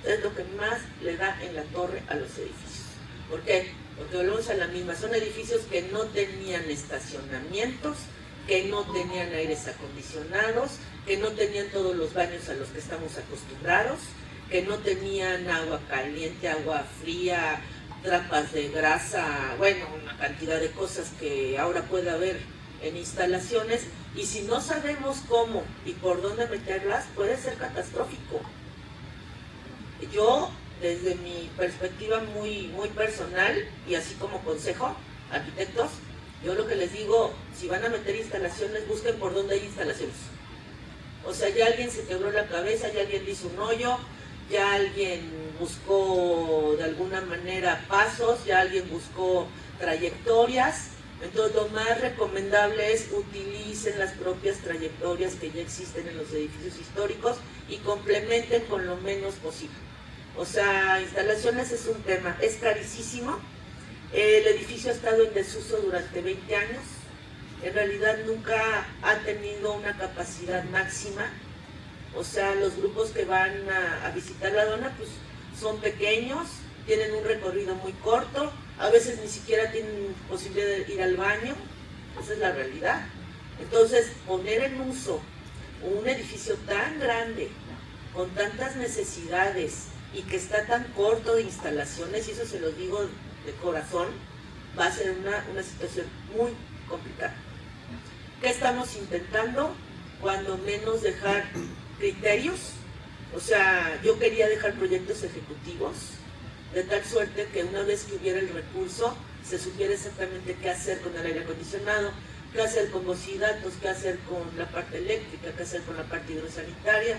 es lo que más le da en la torre a los edificios. ¿Por qué? Porque volvemos a la misma. Son edificios que no tenían estacionamientos, que no tenían aires acondicionados, que no tenían todos los baños a los que estamos acostumbrados, que no tenían agua caliente, agua fría, trampas de grasa, bueno, una cantidad de cosas que ahora puede haber en instalaciones, y si no sabemos cómo y por dónde meterlas, puede ser catastrófico. Yo, desde mi perspectiva muy personal, y así como consejo, arquitectos, yo lo que les digo, si van a meter instalaciones, busquen por dónde hay instalaciones. O sea, ya alguien se quebró la cabeza, ya alguien hizo un hoyo, ya alguien buscó de alguna manera pasos, ya alguien buscó trayectorias. Entonces lo más recomendable es utilicen las propias trayectorias que ya existen en los edificios históricos y complementen con lo menos posible. O sea, instalaciones es un tema, es carísimo. El edificio ha estado en desuso durante 20 años. En realidad nunca ha tenido una capacidad máxima. O sea, los grupos que van a visitar la aduana pues, son pequeños, tienen un recorrido muy corto, a veces ni siquiera tienen posibilidad de ir al baño. Esa es la realidad. Entonces, poner en uso un edificio tan grande, con tantas necesidades y que está tan corto de instalaciones, y eso se lo digo de corazón, va a ser una situación muy complicada. ¿Qué estamos intentando? Cuando menos dejar criterios. O sea, yo quería dejar proyectos ejecutivos, de tal suerte que una vez que hubiera el recurso, se supiera exactamente qué hacer con el aire acondicionado, qué hacer con bocidatos, qué hacer con la parte eléctrica, qué hacer con la parte hidrosanitaria.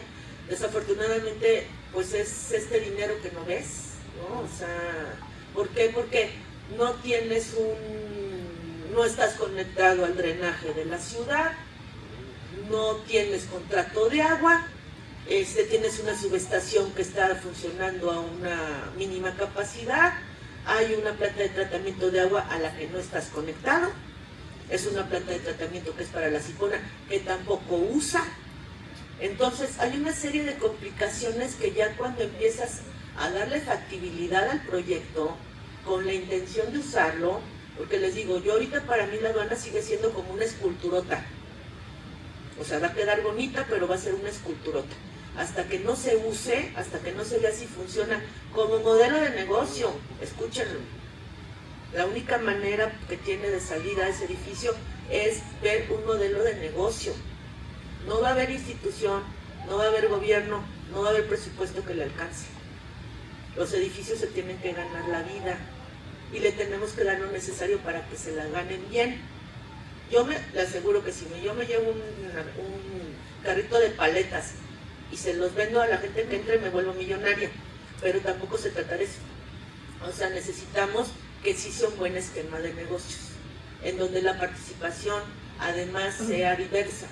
Desafortunadamente, pues es este dinero que no ves, ¿no? O sea, ¿por qué? Porque no tienes no estás conectado al drenaje de la ciudad, no tienes contrato de agua, tienes una subestación que está funcionando a una mínima capacidad, hay una planta de tratamiento de agua a la que no estás conectado, es una planta de tratamiento que es para la sifona que tampoco usa. Entonces hay una serie de complicaciones que ya cuando empiezas a darle factibilidad al proyecto con la intención de usarlo, porque les digo, yo ahorita para mí la aduana sigue siendo como una esculturota. O sea, va a quedar bonita, pero va a ser una esculturota. Hasta que no se use, hasta que no se vea si funciona como modelo de negocio. Escúchenlo. La única manera que tiene de salir a ese edificio es ver un modelo de negocio. No va a haber institución, no va a haber gobierno, no va a haber presupuesto que le alcance. Los edificios se tienen que ganar la vida y le tenemos que dar lo necesario para que se la ganen bien. Yo le aseguro que si yo me llevo un carrito de paletas y se los vendo a la gente que entre, me vuelvo millonaria, pero tampoco se trata de eso. O sea, necesitamos que sí sea un buen esquema de negocios, en donde la participación además sea diversa.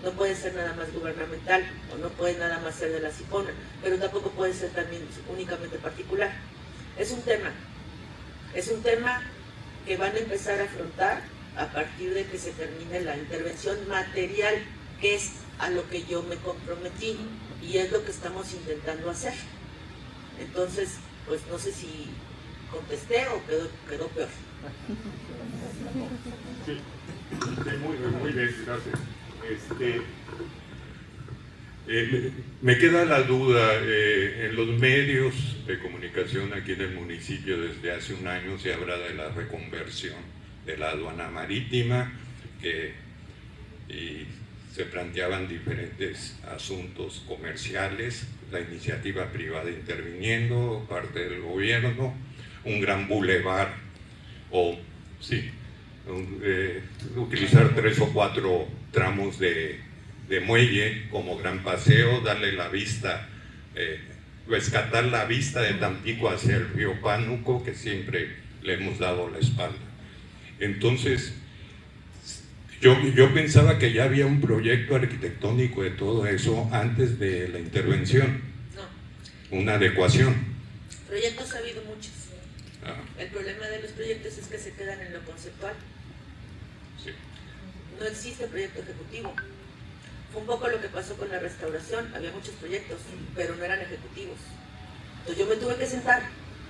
No puede ser nada más gubernamental, o no puede nada más ser de la Cipona, pero tampoco puede ser también únicamente particular. Es un tema que van a empezar a afrontar a partir de que se termine la intervención material, que es a lo que yo me comprometí, y es lo que estamos intentando hacer. Entonces, pues no sé si contesté o quedó peor. Sí, muy bien, gracias. Me queda la duda, en los medios de comunicación aquí en el municipio desde hace un año se habla de la reconversión de la aduana marítima, y se planteaban diferentes asuntos comerciales, la iniciativa privada interviniendo, parte del gobierno, un gran bulevar, utilizar 3 o 4 tramos de muelle como gran paseo, darle la vista, rescatar la vista de Tampico hacia el río Pánuco, que siempre le hemos dado la espalda. Entonces, yo pensaba que ya había un proyecto arquitectónico de todo eso antes de la intervención. No. Una adecuación. Proyectos ha habido muchos. El problema de los proyectos es que se quedan en lo conceptual. Sí. No existe proyecto ejecutivo. Fue un poco lo que pasó con la restauración. Había muchos proyectos, pero no eran ejecutivos. Entonces yo me tuve que sentar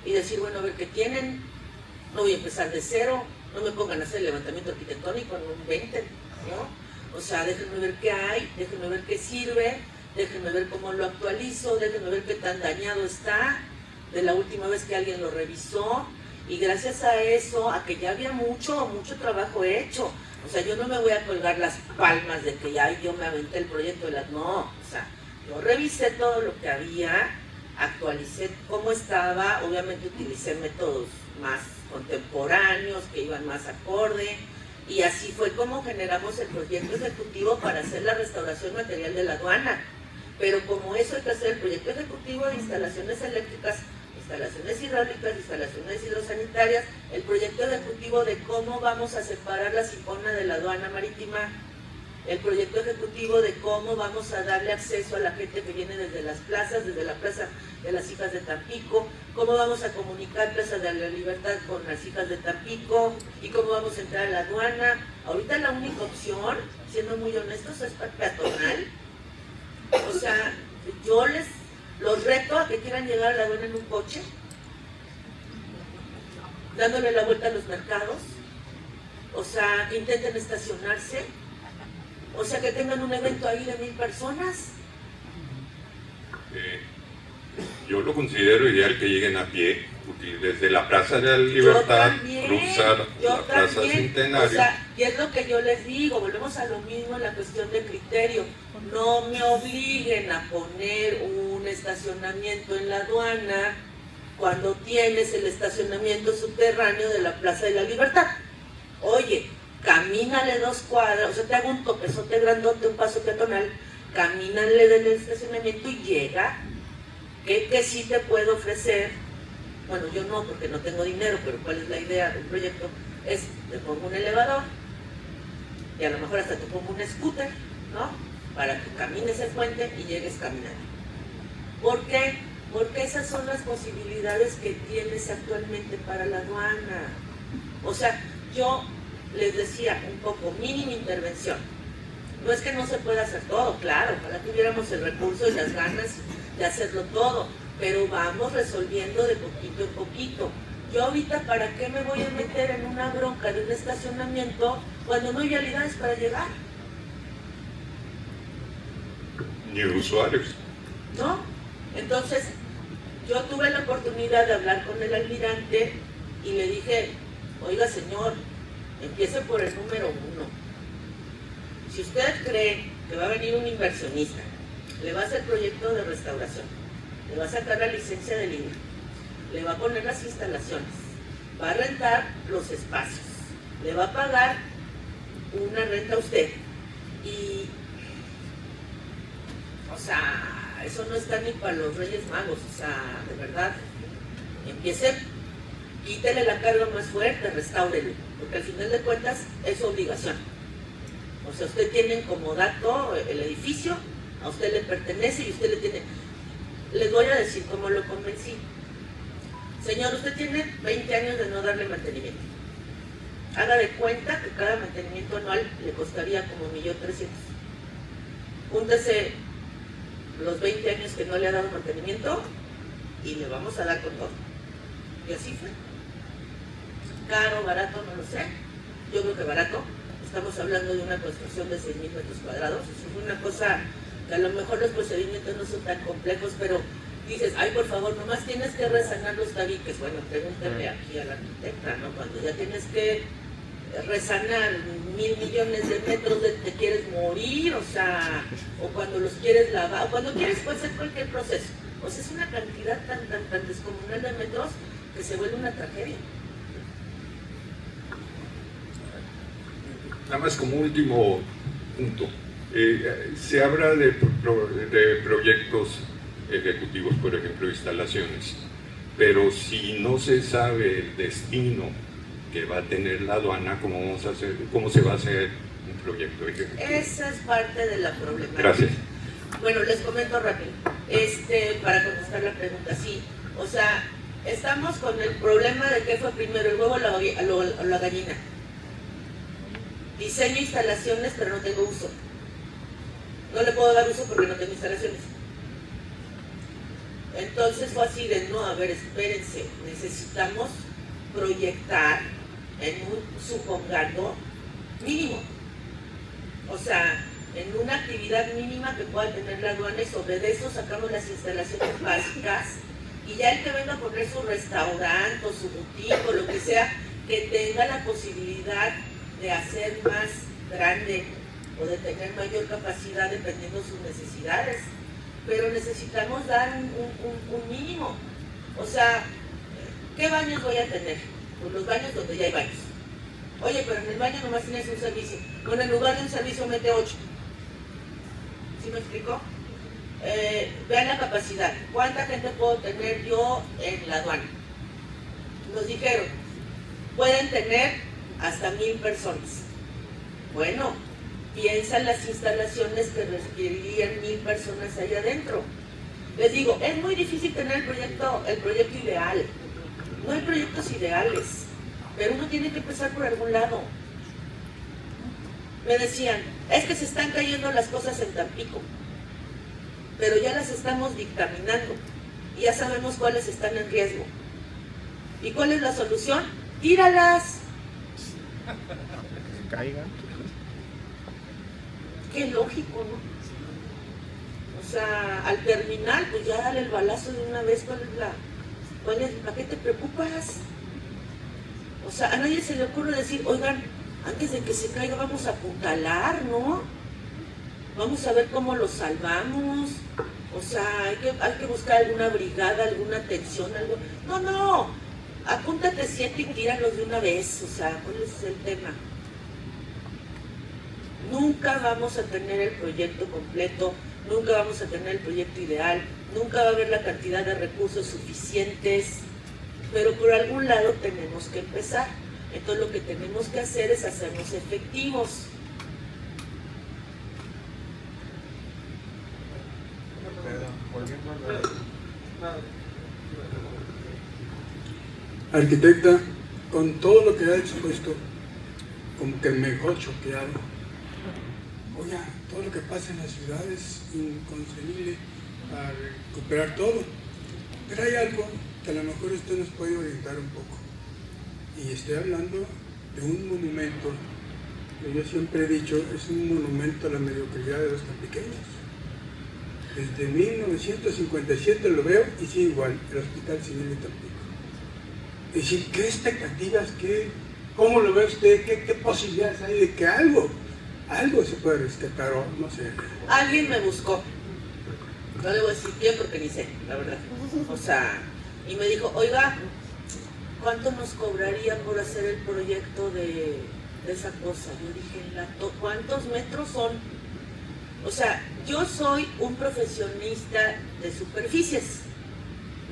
y decir, bueno, a ver qué tienen. No voy a empezar de cero. No me pongan a hacer el levantamiento arquitectónico, no inventen, ¿no? O sea, déjenme ver qué hay, déjenme ver qué sirve, déjenme ver cómo lo actualizo, déjenme ver qué tan dañado está de la última vez que alguien lo revisó, y gracias a eso, a que ya había mucho trabajo hecho. O sea, yo no me voy a colgar las palmas de que ya yo me aventé el proyecto de no, o sea, yo revisé todo lo que había, actualicé cómo estaba, obviamente utilicé métodos más contemporáneos que iban más acorde, y así fue como generamos el proyecto ejecutivo para hacer la restauración material de la aduana. Pero como eso hay que hacer el proyecto ejecutivo de instalaciones eléctricas, instalaciones hidráulicas, instalaciones hidrosanitarias, el proyecto ejecutivo de cómo vamos a separar la Cipona de la aduana marítima, el proyecto ejecutivo de cómo vamos a darle acceso a la gente que viene desde las plazas, desde la Plaza de las Hijas de Tampico, cómo vamos a comunicar Plaza de la Libertad con las Hijas de Tampico, y cómo vamos a entrar a la aduana. Ahorita la única opción, siendo muy honestos, es peatonal. O sea, yo los reto a que quieran llegar a la aduana en un coche, dándole la vuelta a los mercados, o sea, que intenten estacionarse, o sea, que tengan un evento ahí de 1000 personas. Yo lo considero ideal que lleguen a pie, desde la Plaza de la Libertad, cruzar la Plaza Centenario. O sea, y es lo que yo les digo, volvemos a lo mismo en la cuestión de criterio. No me obliguen a poner un estacionamiento en la aduana cuando tienes el estacionamiento subterráneo de la Plaza de la Libertad. Oye, camínale 2 cuadras, o sea, te hago un topezote grandote, un paso peatonal, camínale del estacionamiento y llega. ¿Qué sí te puedo ofrecer? Bueno, yo no, porque no tengo dinero, pero ¿cuál es la idea del proyecto? Es, te pongo un elevador, y a lo mejor hasta te pongo un scooter, ¿no? Para que camines el puente y llegues caminando. ¿Por qué? Porque esas son las posibilidades que tienes actualmente para la aduana. O sea, yo les decía un poco, mínima intervención. No es que no se pueda hacer todo, claro, ojalá tuviéramos el recurso y las ganas de hacerlo todo, pero vamos resolviendo de poquito en poquito. Yo ahorita, ¿para qué me voy a meter en una bronca de un estacionamiento cuando no hay vialidades para llegar? Ni usuarios. ¿No? Entonces, yo tuve la oportunidad de hablar con el almirante y le dije, oiga señor, empiece por el número 1. Si usted cree que va a venir un inversionista, le va a hacer proyecto de restauración, le va a sacar la licencia de línea, le va a poner las instalaciones, va a rentar los espacios, le va a pagar una renta a usted, y, o sea, eso no está ni para los Reyes Magos, o sea, de verdad, empiece quítele la carga más fuerte, restáurelo, porque al final de cuentas es su obligación. O sea, usted tiene como dato el edificio, a usted le pertenece y usted le tiene... Les voy a decir cómo lo convencí. Señor, usted tiene 20 años de no darle mantenimiento. Haga de cuenta que cada mantenimiento anual le costaría como 1.300.000. Júntese los 20 años que no le ha dado mantenimiento y le vamos a dar con todo. Y así fue. Caro, barato, no lo sé. Yo creo que barato. Estamos hablando de una construcción de 6.000 metros cuadrados. Es una cosa que a lo mejor los procedimientos no son tan complejos, pero dices, ay, por favor, nomás tienes que resanar los tabiques. Bueno, pregúntale aquí a la arquitecta, ¿no? Cuando ya tienes que resanar 1.000 millones de metros, te quieres morir, o sea, o cuando los quieres lavar, o cuando quieres hacer cualquier proceso. O sea, es una cantidad tan descomunal de metros que se vuelve una tragedia. Nada más como último punto, se habla de proyectos ejecutivos, por ejemplo, instalaciones, pero si no se sabe el destino que va a tener la aduana, ¿cómo se va a hacer un proyecto ejecutivo? Esa es parte de la problemática. Gracias. Bueno, les comento rápido, para contestar la pregunta, sí, o sea, estamos con el problema de qué fue primero, el huevo o la gallina. Diseño instalaciones, pero no tengo uso. No le puedo dar uso porque no tengo instalaciones. Entonces fue así de, no, a ver, espérense, necesitamos proyectar en un, supongando, mínimo. O sea, en una actividad mínima que pueda tener la aduana y sobre de eso sacamos las instalaciones básicas y ya el que venga a poner su restaurante o su boutique o lo que sea, que tenga la posibilidad de hacer más grande o de tener mayor capacidad dependiendo de sus necesidades, pero necesitamos dar un mínimo. O sea, ¿qué baños voy a tener? Pues los baños donde ya hay baños. Oye, pero en el baño nomás tienes un servicio. Bueno, en lugar de un servicio mete 8. ¿Sí me explico? Vean la capacidad. ¿Cuánta gente puedo tener yo en la aduana? Nos dijeron, pueden tener hasta 1,000 personas. Bueno, piensa en las instalaciones que requerirían 1,000 personas ahí adentro. Les digo, es muy difícil tener el proyecto ideal. No hay proyectos ideales, pero uno tiene que empezar por algún lado. Me decían, es que se están cayendo las cosas en Tampico, pero ya las estamos dictaminando y ya sabemos cuáles están en riesgo. ¿Y cuál es la solución? ¡Tíralas! Caigan. Qué lógico, ¿no? O sea, al terminar, pues ya dale el balazo de una vez. ¿Para qué te preocupas? O sea, a nadie se le ocurre decir, oigan, antes de que se caiga vamos a apuntalar, ¿no? Vamos a ver cómo lo salvamos. O sea, hay que buscar alguna brigada, alguna atención, algo. No, apúntate 7 y tíralos de una vez. O sea, ¿cuál es el tema? Nunca vamos a tener el proyecto completo, nunca vamos a tener el proyecto ideal, nunca va a haber la cantidad de recursos suficientes, pero por algún lado tenemos que empezar. Entonces lo que tenemos que hacer es hacernos efectivos. Arquitecta, con todo lo que ha expuesto, como que me dejó choqueado. Oiga, todo lo que pasa en la ciudad es inconcebible para recuperar todo. Pero hay algo que a lo mejor usted nos puede orientar un poco. Y estoy hablando de un monumento que yo siempre he dicho es un monumento a la mediocridad de los tampiqueños. Desde 1957 lo veo y sigue igual, el Hospital Civil de Tampico. Es decir, ¿qué expectativas, cómo lo ve usted, qué posibilidades hay de que algo se puede rescatar o no sé? Alguien me buscó, no le voy a decir quién porque ni sé, la verdad. O sea, y me dijo, oiga, ¿cuánto nos cobraría por hacer el proyecto de esa cosa? Yo dije, ¿cuántos metros son? O sea, yo soy un profesionista de superficies.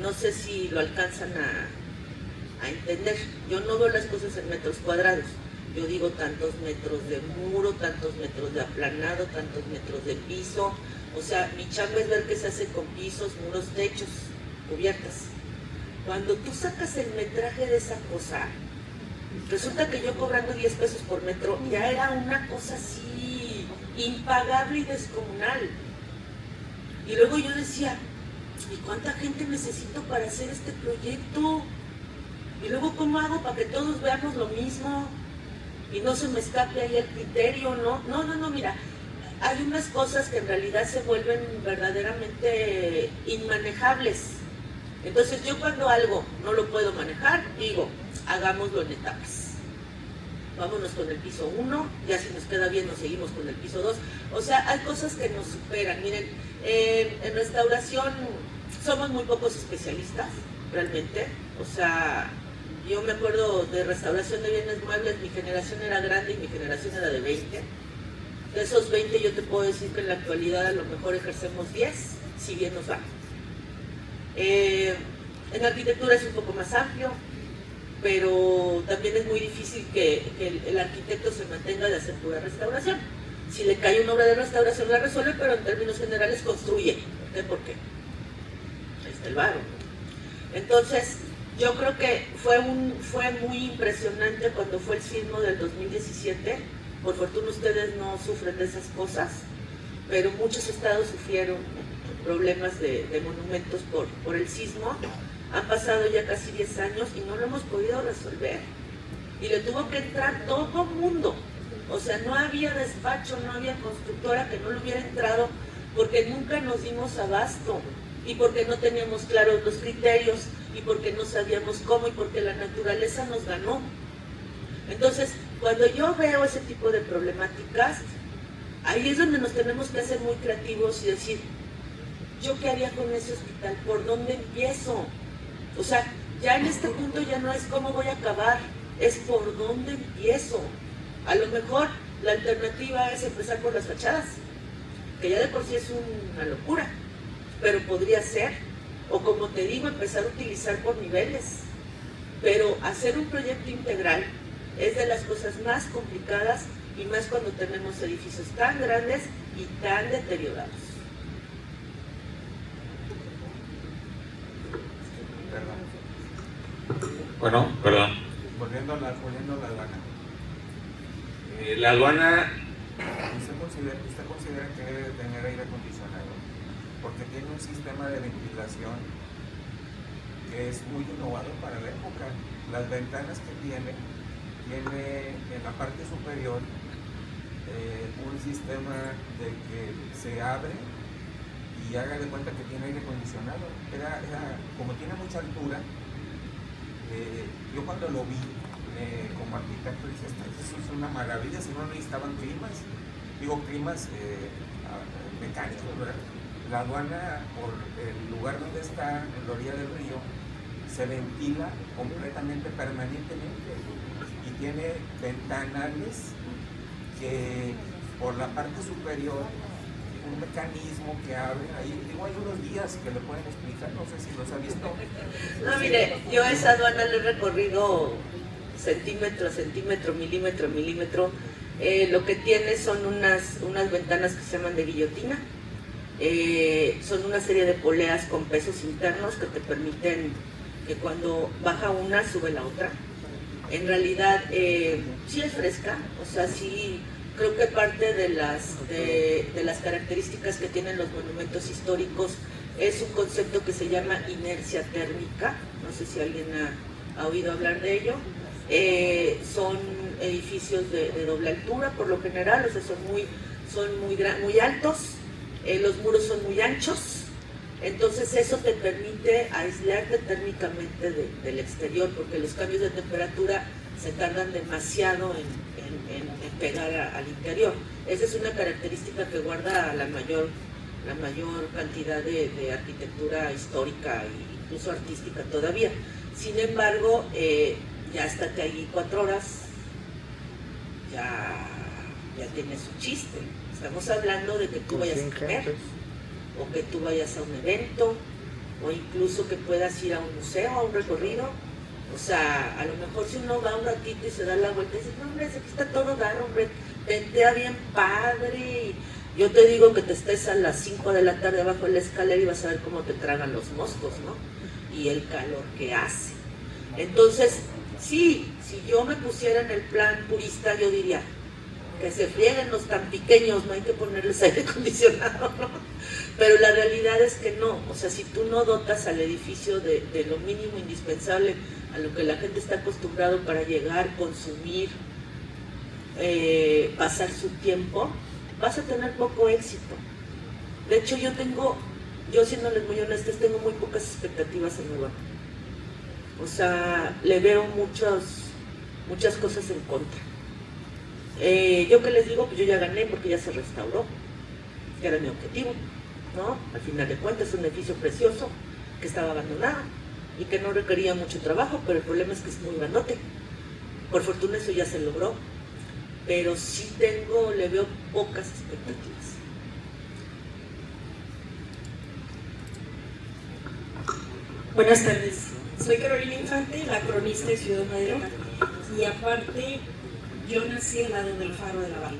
No sé si lo alcanzan a entender. Yo no veo las cosas en metros cuadrados. Yo digo tantos metros de muro, tantos metros de aplanado, tantos metros de piso. O sea, mi chamba es ver qué se hace con pisos, muros, techos, cubiertas. Cuando tú sacas el metraje de esa cosa, resulta que yo cobrando 10 pesos por metro ya era una cosa así impagable y descomunal. Y luego yo decía, ¿y cuánta gente necesito para hacer este proyecto? Y luego, ¿cómo hago para que todos veamos lo mismo? Y no se me escape ahí el criterio, ¿no? No, mira, hay unas cosas que en realidad se vuelven verdaderamente inmanejables. Entonces yo cuando algo no lo puedo manejar, digo, hagámoslo en etapas. Vámonos con el piso 1, ya si nos queda bien nos seguimos con el piso 2. O sea, hay cosas que nos superan. Miren, en restauración somos muy pocos especialistas, realmente. O sea, yo me acuerdo de restauración de bienes muebles, mi generación era grande y mi generación era de 20. De esos 20 yo te puedo decir que en la actualidad a lo mejor ejercemos 10, si bien nos va. En arquitectura es un poco más amplio, pero también es muy difícil que el arquitecto se mantenga de hacer pura restauración. Si le cae una obra de restauración la resuelve, pero en términos generales construye. ¿Por qué? Ahí está el varo. Entonces, yo creo que fue muy impresionante cuando fue el sismo del 2017. Por fortuna ustedes no sufren de esas cosas, pero muchos estados sufrieron problemas de monumentos por el sismo. Han pasado ya casi 10 años y no lo hemos podido resolver. Y le tuvo que entrar todo el mundo. O sea, no había despacho, no había constructora que no le hubiera entrado porque nunca nos dimos abasto y porque no teníamos claros los criterios y porque no sabíamos cómo y porque la naturaleza nos ganó. Entonces, cuando yo veo ese tipo de problemáticas, ahí es donde nos tenemos que hacer muy creativos y decir, ¿yo qué haría con ese hospital? ¿Por dónde empiezo? O sea, ya en este punto ya no es cómo voy a acabar, es por dónde empiezo. A lo mejor la alternativa es empezar por las fachadas, que ya de por sí es una locura, pero podría ser, o como te digo, empezar a utilizar por niveles. Pero hacer un proyecto integral es de las cosas más complicadas y más cuando tenemos edificios tan grandes y tan deteriorados. Bueno, perdón. Volviendo a la aduana. La aduana, ¿usted considera que debe tener aire acondicionado? Porque tiene un sistema de ventilación que es muy innovador para la época. Las ventanas que tiene en la parte superior un sistema de que se abre y haga de cuenta que tiene aire acondicionado. Como tiene mucha altura, yo cuando lo vi como arquitecto dije, eso es una maravilla, si no necesitaban climas, mecánicos, ¿verdad? La aduana, por el lugar donde está, en la orilla del río, se ventila completamente, permanentemente, y tiene ventanales que por la parte superior, un mecanismo que abre ahí. Hay unos guías que le pueden explicar, no sé si los ha visto. No, mire, yo esa aduana la he recorrido centímetro a centímetro, milímetro a milímetro. Lo que tiene son unas ventanas que se llaman de guillotina. Son una serie de poleas con pesos internos que te permiten que cuando baja una, sube la otra. En realidad, sí es fresca, o sea, sí. Creo que parte de las características que tienen los monumentos históricos es un concepto que se llama inercia térmica. No sé si alguien ha oído hablar de ello. Son edificios de doble altura por lo general, o sea, son muy altos, los muros son muy anchos. Entonces eso te permite aislarte térmicamente del exterior, porque los cambios de temperatura se tardan demasiado en pegar al interior. Esa es una característica que guarda la mayor cantidad de arquitectura histórica e incluso artística todavía. Sin embargo, ya estate ahí 4 horas, ya tiene su chiste. Estamos hablando de que tú vayas a comer, o que tú vayas a un evento, o incluso que puedas ir a un museo, a un recorrido. O sea, a lo mejor si uno va un ratito y se da la vuelta y dice, no hombre, aquí está todo dar, hombre, ventea bien padre. Y yo te digo que te estés a las 5 de la tarde abajo de la escalera y vas a ver cómo te tragan los moscos, ¿no? Y el calor que hace. Entonces, sí, si yo me pusiera en el plan purista, yo diría que se frieguen los tan pequeños, no hay que ponerles aire acondicionado, ¿no? Pero la realidad es que no. O sea, si tú no dotas al edificio de lo mínimo indispensable, a lo que la gente está acostumbrado para llegar, consumir, pasar su tiempo, vas a tener poco éxito. De hecho, yo siéndoles muy honestas, tengo muy pocas expectativas en Urbana. O sea, le veo muchas cosas en contra. Yo que les digo, pues yo ya gané porque ya se restauró, que era mi objetivo, ¿no? Al final de cuentas es un edificio precioso que estaba abandonado y que no requería mucho trabajo, pero el problema es que es muy grandote. Por fortuna eso ya se logró, pero sí le veo pocas expectativas. Buenas tardes, soy Carolina Infante, la cronista de Ciudad Madero, y aparte yo nací al lado del Faro de la Barca.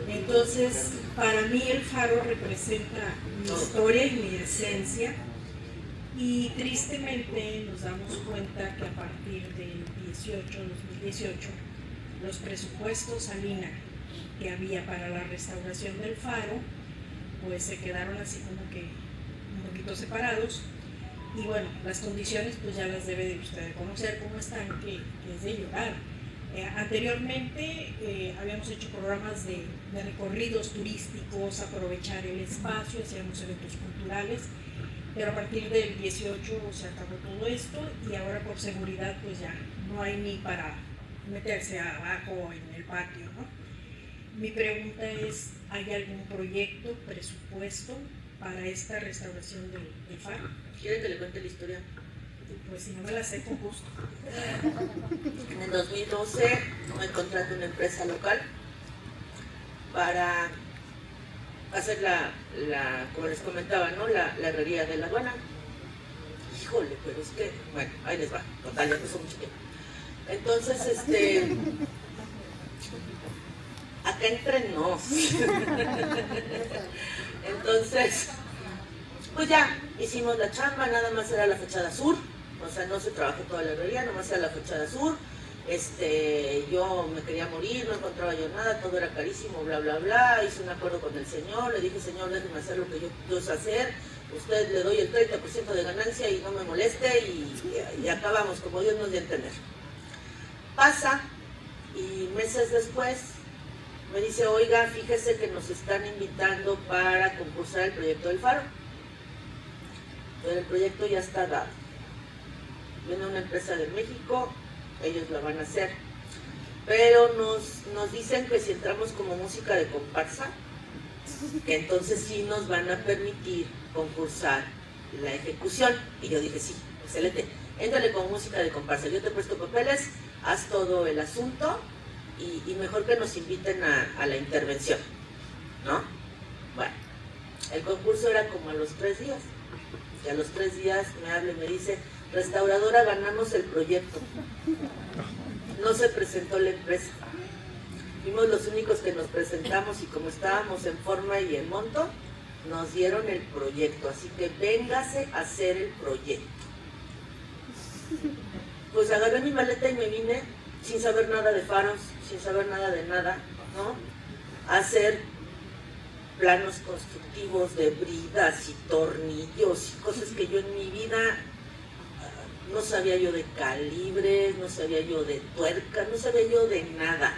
Entonces, para mí el Faro representa mi historia y mi esencia, y tristemente nos damos cuenta que a partir del 2018, los presupuestos al INAH que había para la restauración del Faro, pues se quedaron así como que un poquito separados. Y bueno, las condiciones pues ya las debe de usted conocer cómo están, que es de llorar. Anteriormente habíamos hecho programas de recorridos turísticos, aprovechar el espacio, hacíamos eventos culturales, pero a partir del 18 se acabó todo esto y ahora por seguridad pues ya no hay ni para meterse abajo en el patio, ¿no? Mi pregunta es, ¿hay algún proyecto, presupuesto para esta restauración del Faro? ¿Quiere que le cuente la historia? Pues si no me la sé, con gusto. En el 2012 me contraté una empresa local para hacer como les comentaba, ¿no? La herrería de la aduana. Híjole, pero es que, bueno, ahí les va, total, ya pasó mucho tiempo. Entonces, acá entre nos. Entonces, pues ya hicimos la chamba, nada más era la fachada sur, o sea, no se trabajó toda la herrería, nada más era la fachada sur. Yo me quería morir, no encontraba yo nada, todo era carísimo, bla, bla, bla. Hice un acuerdo con el señor, le dije, señor, déjeme hacer lo que yo sé hacer, usted le doy el 30% de ganancia y no me moleste, y acabamos, como Dios nos dio a entender. Pasa, y meses después me dice, oiga, fíjese que nos están invitando para concursar el proyecto del Faro. Pero el proyecto ya está dado. Viene una empresa de México, ellos la van a hacer. Pero nos dicen que si entramos como música de comparsa, que entonces sí nos van a permitir concursar la ejecución. Y yo dije, sí, excelente, éntrale con música de comparsa, yo te presto papeles, haz todo el asunto y mejor que nos inviten a la intervención, ¿no? Bueno, el concurso era como a los 3 días. Y a los 3 días me habla y me dice, restauradora, ganamos el proyecto. No se presentó la empresa. Fuimos los únicos que nos presentamos y como estábamos en forma y en monto, nos dieron el proyecto. Así que véngase a hacer el proyecto. Pues agarré mi maleta y me vine sin saber nada de faros, sin saber nada de nada, ¿no? A hacer planos constructivos de bridas y tornillos y cosas que yo en mi vida no sabía yo de calibres, no sabía yo de tuercas, no sabía yo de nada.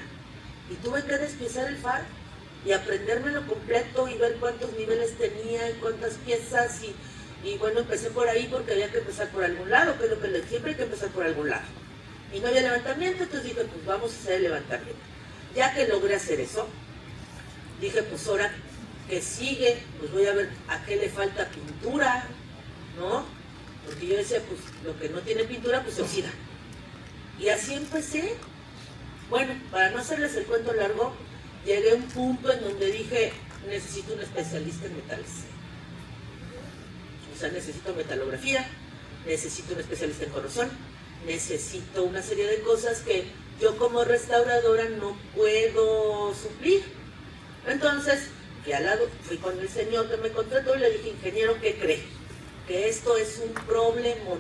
Y tuve que despiezar el faro y aprendérmelo completo y ver cuántos niveles tenía y cuántas piezas y bueno, empecé por ahí porque había que empezar por algún lado, que es lo que siempre hay que empezar por algún lado. Y no había levantamiento, entonces dije, pues vamos a hacer el levantamiento. Ya que logré hacer eso, dije, pues ahora que sigue, pues voy a ver a qué le falta pintura, ¿no? Porque yo decía, pues lo que no tiene pintura, pues se oxida. Y así empecé. Bueno, para no hacerles el cuento largo, llegué a un punto en donde dije, necesito un especialista en metales. O sea, necesito metalografía, necesito un especialista en corrosión, necesito una serie de cosas que yo como restauradora no puedo suplir. Entonces fui con el señor que me contrató y le dije, ingeniero, ¿qué cree? Que esto es un problemón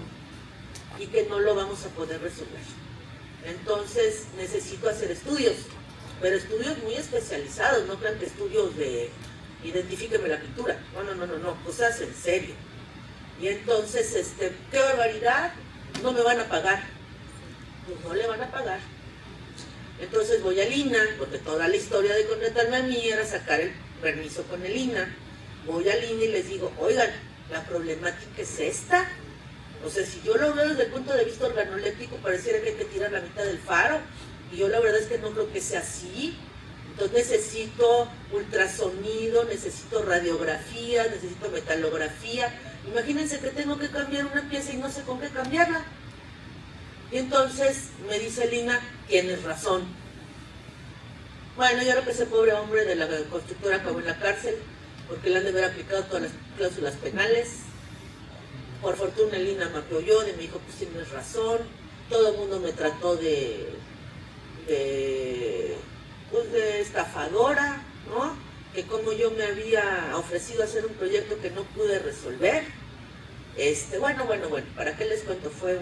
y que no lo vamos a poder resolver. Entonces necesito hacer estudios, pero estudios muy especializados, no crean que estudios de identifíqueme la pintura, no, cosas en serio. Y entonces, qué barbaridad, no me van a pagar. Pues no le van a pagar. Entonces voy al INA, porque toda la historia de contratarme a mí era sacar el permiso con el INA. Voy al INA y les digo, oigan, la problemática es esta. O sea, si yo lo veo desde el punto de vista organoléptico, pareciera que hay que tirar la mitad del faro. Y yo la verdad es que no creo que sea así. Entonces necesito ultrasonido, necesito radiografía, necesito metalografía. Imagínense que tengo que cambiar una pieza y no sé con qué cambiarla. Y entonces me dice Lina, tienes razón. Bueno, yo creo que ese pobre hombre de la constructora acabó en la cárcel porque le han de haber aplicado todas las cláusulas penales. Por fortuna Lina me apoyó y me dijo, pues tienes razón. Todo el mundo me trató de estafadora, ¿no? Que como yo me había ofrecido hacer un proyecto que no pude resolver. Bueno, ¿para qué les cuento? Fue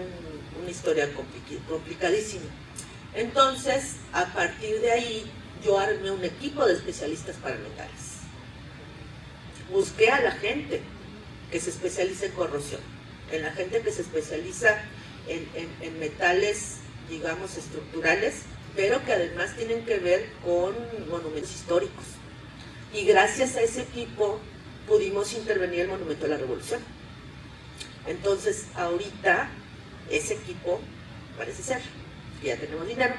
una historia complicadísima. Entonces, a partir de ahí, yo armé un equipo de especialistas para metales. Busqué a la gente que se especializa en corrosión, en la gente que se especializa en metales, digamos, estructurales, pero que además tienen que ver con monumentos históricos. Y gracias a ese equipo pudimos intervenir el Monumento de la Revolución. Entonces, ahorita, ese equipo parece ser que ya tenemos dinero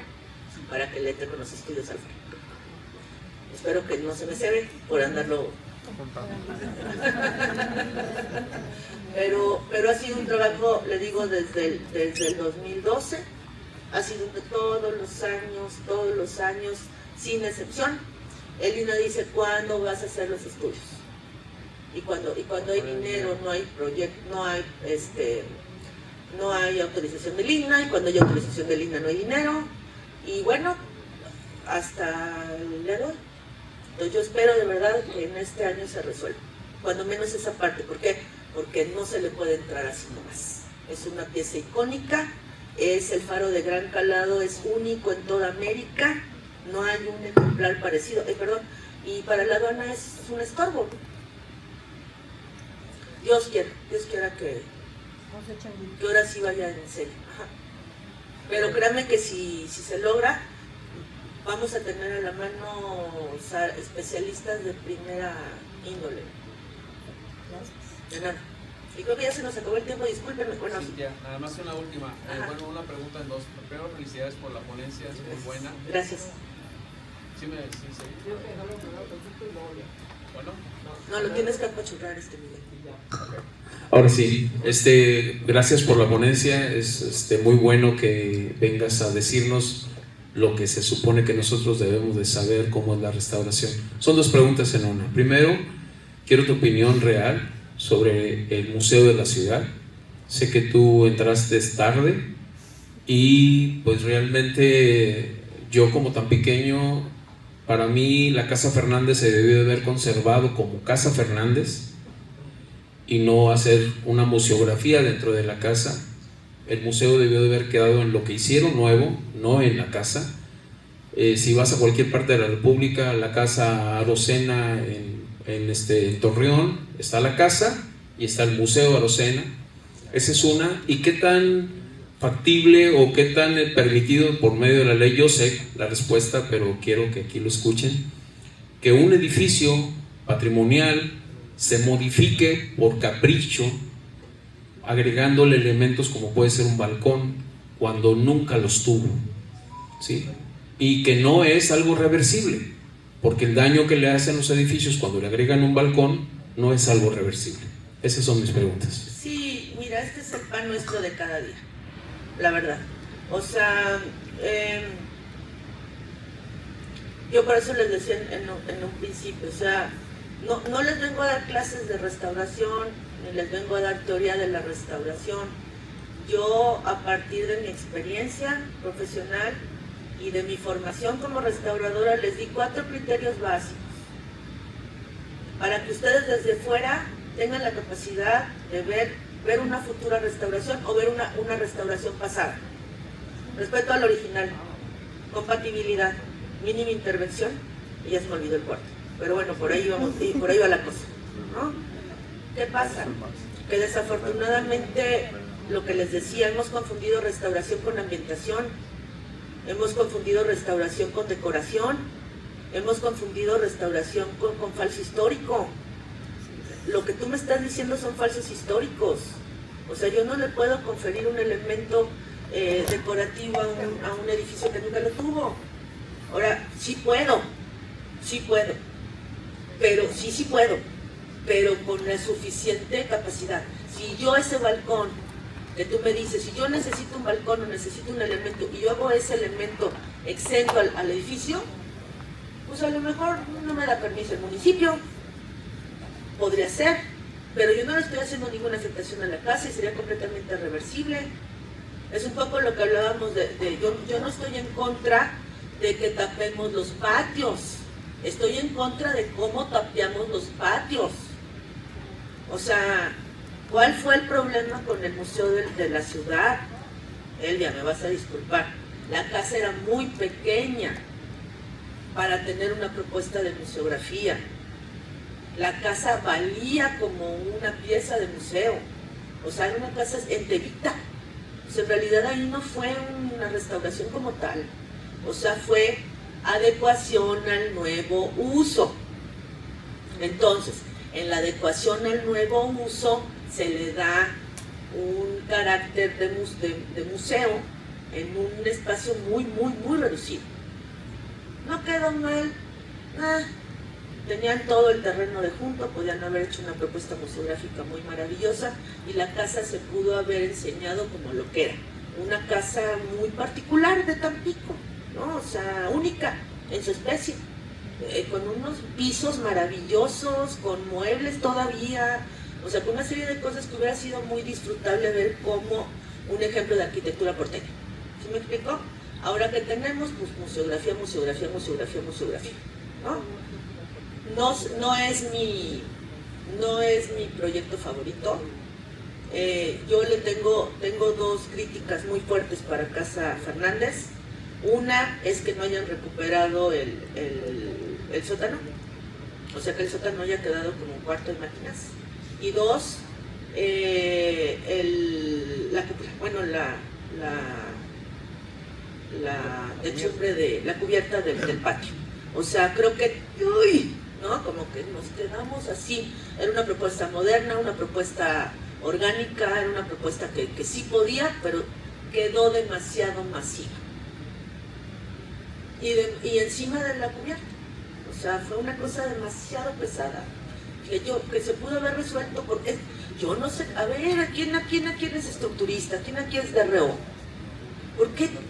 para que le entre con los estudios al frente. Espero que no se me cebe por andarlo. Pero ha sido un trabajo, le digo, desde el 2012. Ha sido de todos los años, sin excepción. El INA dice, ¿cuándo vas a hacer los estudios? Y cuando hay dinero, no hay proyecto, no hay autorización del INA, y cuando hay autorización del INA no hay dinero. Y bueno, hasta el día de hoy. Entonces yo espero de verdad que en este año se resuelva. Cuando menos esa parte. ¿Por qué? Porque no se le puede entrar así nomás. Es una pieza icónica. Es el faro de gran calado, es único en toda América, no hay un ejemplar parecido, y para la aduana es un estorbo. Dios quiera que ahora sí vaya en serio. Ajá. Pero créanme que si se logra, vamos a tener a la mano especialistas de primera índole. De nada. Y creo que ya se nos acabó el tiempo, discúlpenme. Bueno, sí, ya, nada más una última. Una pregunta en dos. Primero, felicidades por la ponencia, es muy buena. Gracias. Sí. Bueno. No, lo tienes que apachurrar, Miguel. Okay. Ahora sí, gracias por la ponencia, es muy bueno que vengas a decirnos lo que se supone que nosotros debemos de saber cómo es la restauración. Son dos preguntas en una. Primero, quiero tu opinión real sobre el Museo de la Ciudad. Sé que tú entraste tarde y pues realmente yo como tan pequeño, para mí la Casa Fernández se debió de haber conservado como Casa Fernández y no hacer una museografía dentro de la casa. El museo debió de haber quedado en lo que hicieron nuevo, no en la casa. Si vas a cualquier parte de la República, la Casa Arocena en Torreón, está la casa y está el Museo Arocena. Esa es una. ¿Y qué tan factible o qué tan permitido por medio de la ley? Yo sé la respuesta, pero quiero que aquí lo escuchen. Que un edificio patrimonial se modifique por capricho, agregándole elementos como puede ser un balcón, cuando nunca los tuvo, ¿sí? Y que no es algo reversible, porque el daño que le hacen los edificios cuando le agregan un balcón no es algo reversible. Esas son mis preguntas. Sí, mira, este es el pan nuestro de cada día, la verdad. O sea, yo por eso les decía en un principio, o sea, no les vengo a dar clases de restauración, ni les vengo a dar teoría de la restauración. Yo, a partir de mi experiencia profesional y de mi formación como restauradora, les di 4 criterios básicos para que ustedes desde fuera tengan la capacidad de ver una futura restauración o ver una restauración pasada. Respeto al original, compatibilidad, mínima intervención, y ya se me olvidó el cuarto. Pero bueno, por ahí vamos, y por ahí va la cosa, ¿no? ¿Qué pasa? Que desafortunadamente, lo que les decía, hemos confundido restauración con ambientación, hemos confundido restauración con decoración, hemos confundido restauración con falso histórico. Lo que tú me estás diciendo son falsos históricos. O sea, yo no le puedo conferir un elemento decorativo a un edificio que nunca lo tuvo. Ahora, sí puedo, pero con la suficiente capacidad. Si yo ese balcón, que tú me dices, si yo necesito un balcón o necesito un elemento y yo hago ese elemento exento al edificio, pues a lo mejor no me da permiso el municipio, podría ser, pero yo no le estoy haciendo ninguna afectación a la casa y sería completamente reversible. Es un poco lo que hablábamos yo no estoy en contra de que tapemos los patios, estoy en contra de cómo tapiamos los patios. O sea, ¿cuál fue el problema con el Museo de la Ciudad? Elvia, me vas a disculpar, la casa era muy pequeña para tener una propuesta de museografía. La casa valía como una pieza de museo, o sea, era una casa enterita. O sea, en realidad ahí no fue una restauración como tal, o sea, fue adecuación al nuevo uso. Entonces, en la adecuación al nuevo uso se le da un carácter de museo en un espacio muy reducido. No quedó mal, tenían todo el terreno de junto, podían haber hecho una propuesta museográfica muy maravillosa y la casa se pudo haber enseñado como lo que era, una casa muy particular de Tampico, ¿no? O sea, única en su especie, con unos pisos maravillosos, con muebles todavía, o sea, con una serie de cosas que hubiera sido muy disfrutable ver como un ejemplo de arquitectura porteña. ¿Sí me explico? Ahora que tenemos, pues museografía, ¿no? No es mi proyecto favorito. Yo tengo 2 críticas muy fuertes para Casa Fernández. Una es que no hayan recuperado el sótano, o sea que el sótano haya quedado como un cuarto de máquinas. Y 2, la cúpula, bueno, la techumbre la cubierta del patio. O sea, creo que, ¿no? Como que nos quedamos así. Era una propuesta moderna, una propuesta orgánica, era una propuesta que sí podía, pero quedó demasiado masiva. Y encima de la cubierta. O sea, fue una cosa demasiado pesada. Que se pudo haber resuelto porque yo no sé, a ver, ¿a quién es estructurista? ¿A quién es DRO?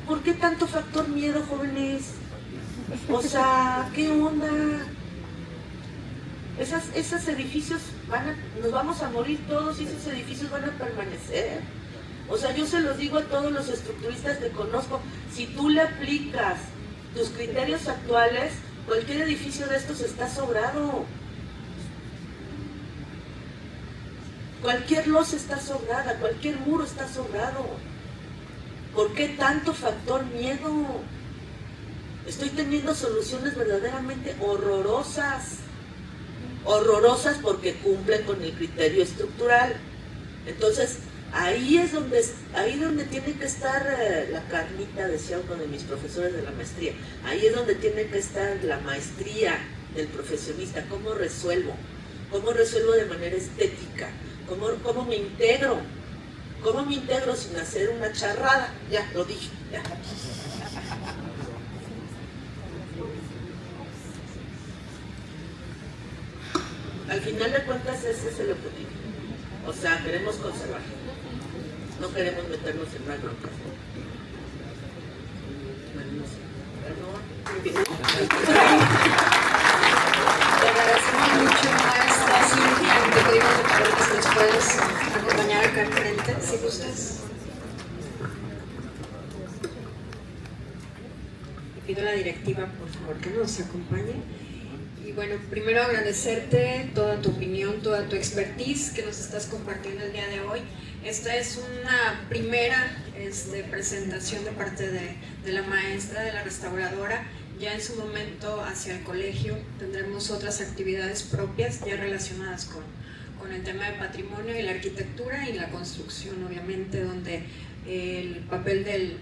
¿Por qué tanto factor miedo, jóvenes? O sea, ¿qué onda? Esos edificios nos vamos a morir todos y esos edificios van a permanecer. O sea, yo se los digo a todos los estructuristas que conozco, si tú le aplicas tus criterios actuales, cualquier edificio de estos está sobrado. Cualquier losa está sobrada, cualquier muro está sobrado. ¿Por qué tanto factor miedo? Estoy teniendo soluciones verdaderamente horrorosas. Horrorosas porque cumplen con el criterio estructural. Entonces, ahí es donde tiene que estar la carnita, decía uno de mis profesores de la maestría. Ahí es donde tiene que estar la maestría del profesionista. ¿Cómo resuelvo? ¿Cómo resuelvo de manera estética? ¿Cómo me integro? ¿Cómo me integro sin hacer una charrada? Ya, lo dije, ya. Al final de cuentas ese es el objetivo. O sea, queremos conservar. No queremos meternos en más broncas. Te agradecemos mucho, maestra Cintia. Te pedimos de favor que nos puedas acompañar acá al frente, si gustas. pido a la directiva, por favor, que nos acompañe. Y bueno, primero agradecerte toda tu opinión, toda tu expertise que nos estás compartiendo el día de hoy. Esta es una primera presentación de parte de la maestra, de la restauradora. Ya en su momento hacia el colegio tendremos otras actividades propias ya relacionadas con el tema de patrimonio y la arquitectura y la construcción, obviamente, donde el papel de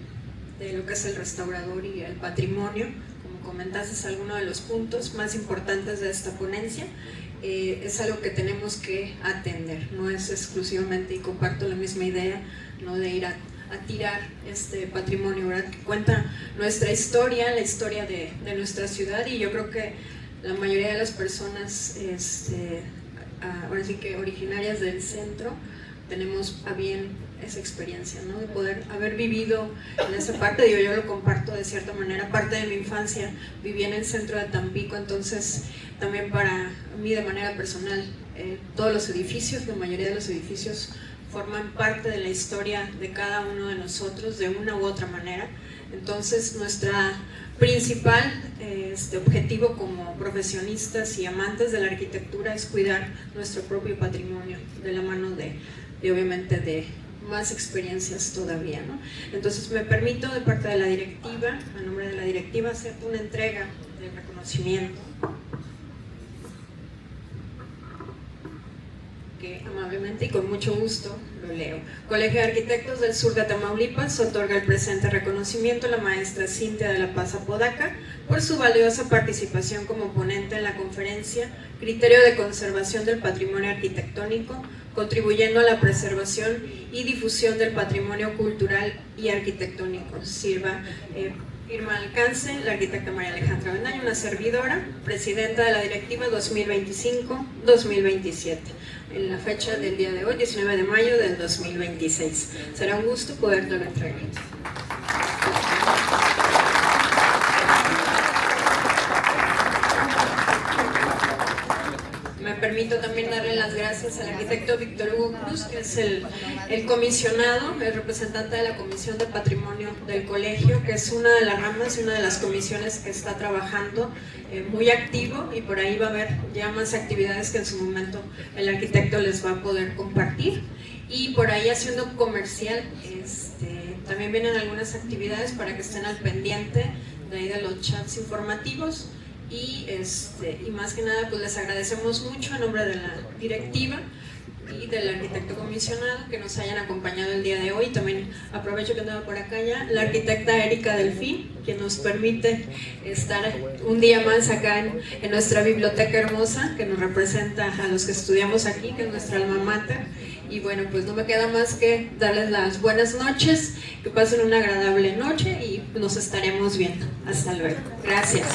lo que es el restaurador y el patrimonio, como comentaste, es alguno de los puntos más importantes de esta ponencia. Es algo que tenemos que atender, no es exclusivamente, y comparto la misma idea, no de ir a tirar este patrimonio, ¿verdad? Que cuenta nuestra historia, la historia de nuestra ciudad, y yo creo que la mayoría de las personas, ahora sí que originarias del centro, tenemos a bien esa experiencia, ¿no? De poder haber vivido en esa parte. Digo, yo lo comparto de cierta manera, parte de mi infancia viví en el centro de Tampico, entonces también para mí de manera personal, todos los edificios, la mayoría de los edificios forman parte de la historia de cada uno de nosotros de una u otra manera. Entonces nuestra principal objetivo como profesionistas y amantes de la arquitectura es cuidar nuestro propio patrimonio de la mano de obviamente de más experiencias todavía, ¿no? Entonces me permito de parte de la directiva, a nombre de la directiva, hacer una entrega de reconocimiento que amablemente y con mucho gusto lo leo. Colegio de Arquitectos del Sur de Tamaulipas otorga el presente reconocimiento a la maestra Cintia de la Paz Apodaca por su valiosa participación como ponente en la conferencia Criterio de Conservación del Patrimonio Arquitectónico, contribuyendo a la preservación y difusión del patrimonio cultural y arquitectónico. Sirva firma alcance la arquitecta María Alejandra Bendaño, una servidora, presidenta de la directiva 2025-2027, en la fecha del día de hoy, 19 de mayo del 2026. Será un gusto poderlo entregar. Me permito también darle las gracias al arquitecto Víctor Hugo Cruz, que es el comisionado, el representante de la Comisión de Patrimonio del Colegio, que es una de las ramas y una de las comisiones que está trabajando muy activo, y por ahí va a haber ya más actividades que en su momento el arquitecto les va a poder compartir. Y por ahí, haciendo comercial, también vienen algunas actividades para que estén al pendiente de ahí de los chats informativos. Y más que nada, pues les agradecemos mucho en nombre de la directiva y del arquitecto comisionado que nos hayan acompañado el día de hoy. También aprovecho que andaba por acá ya la arquitecta Erika Delfín, que nos permite estar un día más acá en nuestra biblioteca hermosa, que nos representa a los que estudiamos aquí, que es nuestra alma mater. Y bueno, pues no me queda más que darles las buenas noches, que pasen una agradable noche y nos estaremos viendo. Hasta luego. Gracias.